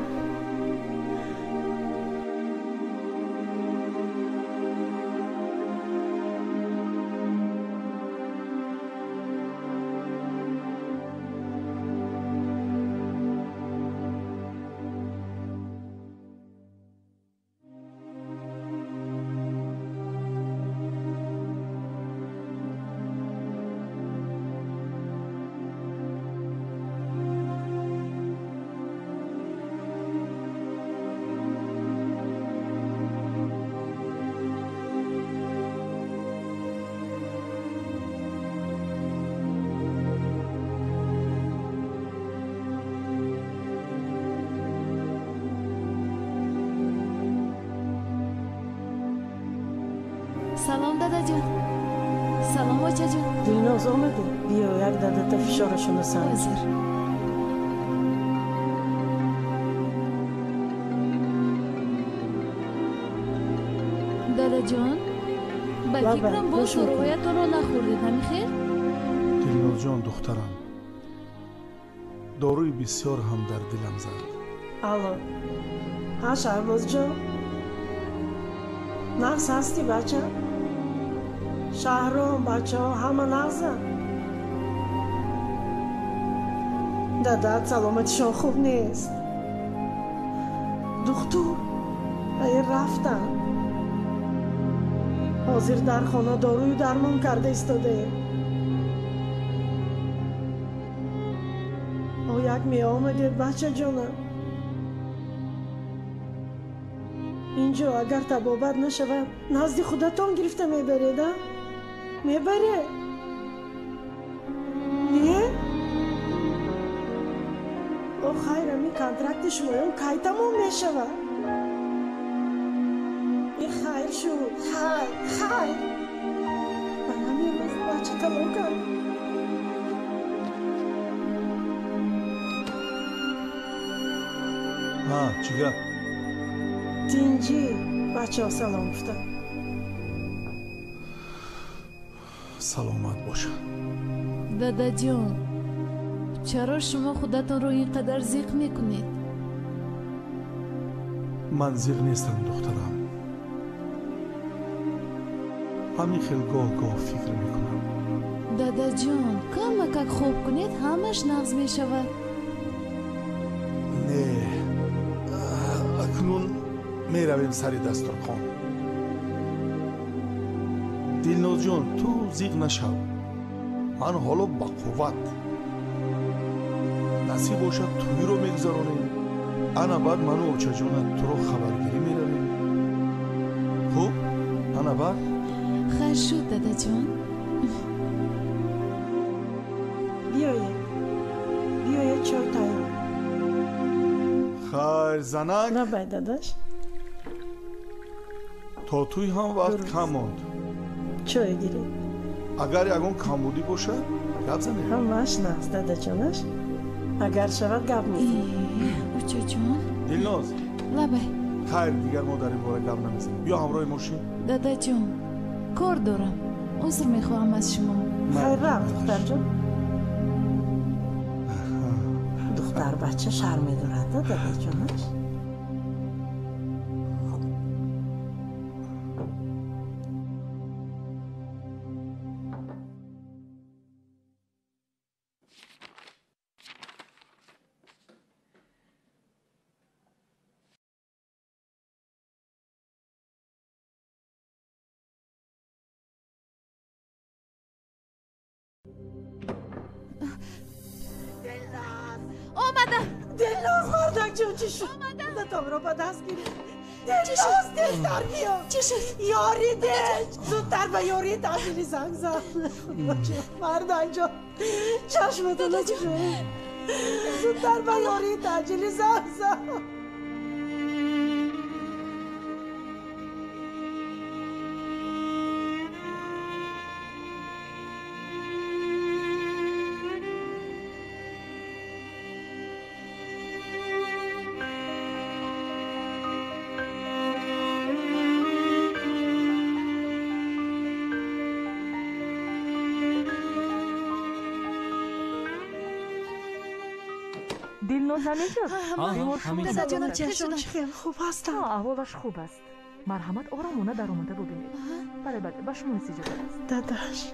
салом дадаҷон. салом очаҷон. дилноз омаде? биё як дадата фишорашона сар. ҳозир. дадаҷон, ба фикрам боз дороҳоятонро нахӯрдед, ҳами хел? дилнозҷон духтарам, доруи бисёр ҳам дар дилам зад. алло, ҳа шаҳбозҷон, нағз ҳастӣ бача? шаҳром, бачаҳо ҳама нағзанд? дадат саломатишон хуб нест. духтур рафтанд. ҳозир дар хона дорую дармон карда истодаем. о як меомадед бачаҷонам. инҷо агар табобат нашавад назди худатон гирифта мебаред? мебаре? не? о хайр, ами контракти шумоён кай тамом мешавад? ин хайр шуд. хайр ба ҳамин роз бача талон кард. чӣ гап? тинҷӣ бачаҳо салом гуфтанд. саломат боша. дадаҷон, чаро шумо худатонро ин қадар зиқ мекунед? ман зиқ нестам духтарам. ҳамин хел гоҳ-гоҳ фикр мекунам. дадаҷон, камакак хоб кунед, ҳамаш нағз мешавад. не, акнун меравем сари дастурхон. дилнозҷон, ту зиқ нашав. ман ҳоло ба қувват. насиб бошад туиро мегузаронем. ана баъд ману очаҷонат туро хабаргирӣ меравем. хуб, ана баъд хайр шуд дадаҷон. биёед чой тайёр. хайр занак. набай дадаш. то туй ҳам вақт кам монд. чой гирӣ. агар ягон камбудӣ бошад гап занем. ҳамаш нағз дадаҷонаш. агар шавад гап мезанем. очаҷон. дилноз. лабай. хайр, дигар мо дар ин бора гап намезанем. биё ҳамроҳи мо шин. дадаҷон, кор дорам. узр мехоҳам аз шумо. хайр рафт духтарҷон. духтар бача шар медорад дадаҷонаш. омадам. дилноз мардакҷон, чӣ шуд? датомро ба даст гирифт. дилноз, тезтар биё. чӣ шуд? ёрӣ де. зудтар ба ёрии таъмири занг зан. мардакҷон, чашматона кушоед. زودتر به یاری تاجلی زازا. دلناز همینجا؟ دادا جانم چشم خیلی خوب هستم. احوالش خوب است. مرحمت آرامونه در اومده ببینید. بله بله به شما اجازه است. داداش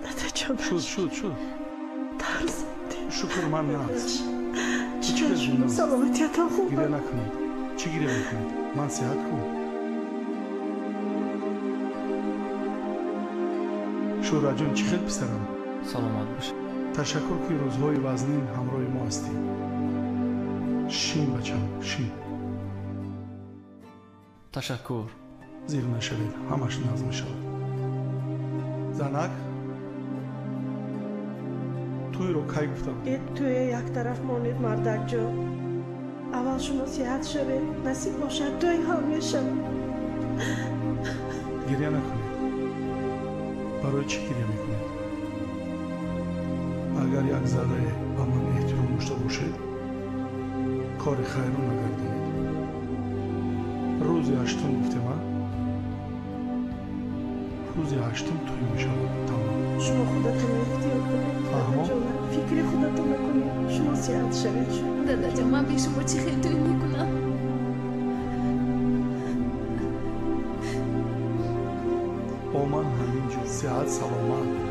دادا جانم شد ترس شکر من نه چشم سلامتیت خوب گریه نکنید. چی گریه میکنید؟ من صحت خوب. شورا جان چی خیلی پسرم؟ سلامت باش. تشکر که روزهای وزنین همراه ما هستی. شین بچم شین. تشکر. زیر نشوید، همش نظم شود. زنک توی رو کی گفتم؟ توی یک طرف مانید مردک جا. اول شما صحت شوه، نصیب باشد توی همیشه. گریه نکنید. برای چی گریه میکنید؟ اگر یک ذره به من احترام داشته باشید کار خیر رو نگردانید. روزی هشتم گفتم روزی هشتم توی می شود. تمام. شما خودتون احتیاط کنید. فهمم. فکری خودتون نکنید. شما صحت شوید. دادا جان من به شما چی خیلی توی میکنم. با من همینجور صحت سلامت.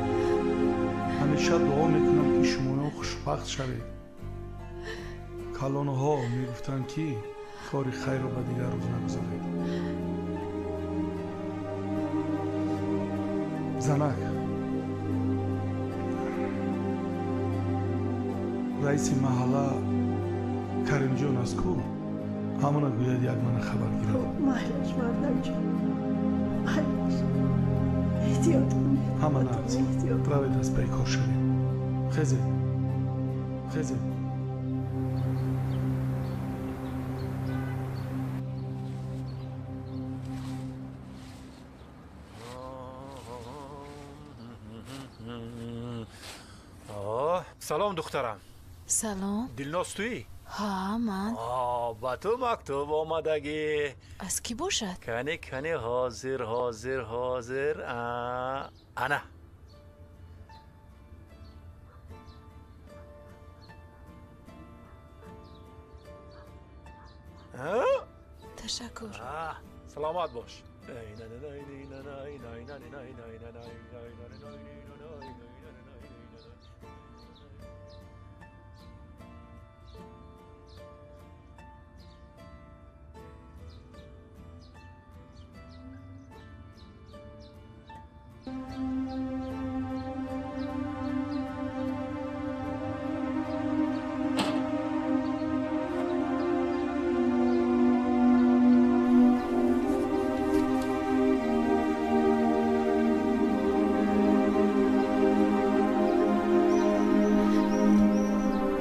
همیشه دعا میکنم که شما خوشبخت شوید. کلانه ها میگفتن که کار خیر رو به دیگر روز نگذارید. زنک رئیس محله کریم جان است کو همون گوید یک من خبر گیرد. مهلش مردم جان مهلش احتیاط کنید. همه نفس روید از پی کار شوید. خیزید سلام دخترم. سلام. دلناز تویی؟ ها من. با تو مکتوب آمدگی. از کی باشد؟ کنی حاضر انا. تشکر. سلامت باش.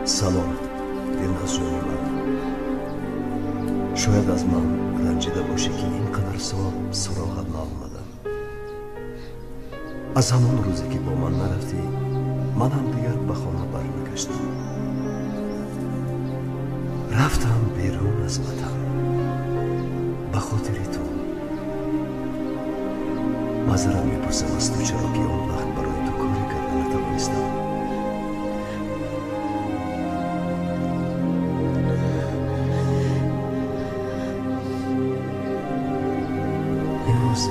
سلام دلناز جان من. شاید از من رنجیده باشی که اینقدر سال سراغت نآمدم. از همان روزی که با من نرفتی من هم دیگر به خانه برنگشتم. رفتم بیرون از وطن به خاطر تو. معذرت میپرسم از تو چرا که اون وقت برای تو کاری کردن نتوانستم. امروز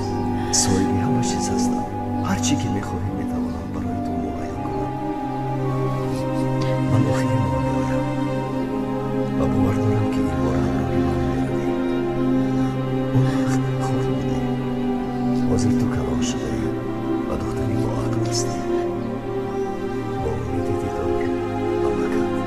سایگی همه چیز هستم. هر چی که میخواهی میتوانم برای تو مهیا کنم. من آخری ما میآیم و باور دارم که این بار همراهی من میروی. اون وقت خورد بودی. حاضر تو کلان شده و دختری با عقل هستی. با امیدی دیدار مملکت.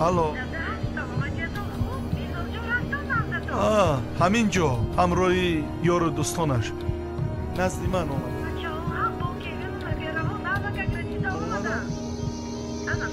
алло ҳамин ҷо ҳамроҳи ёру дӯстонаш назди ман омад Она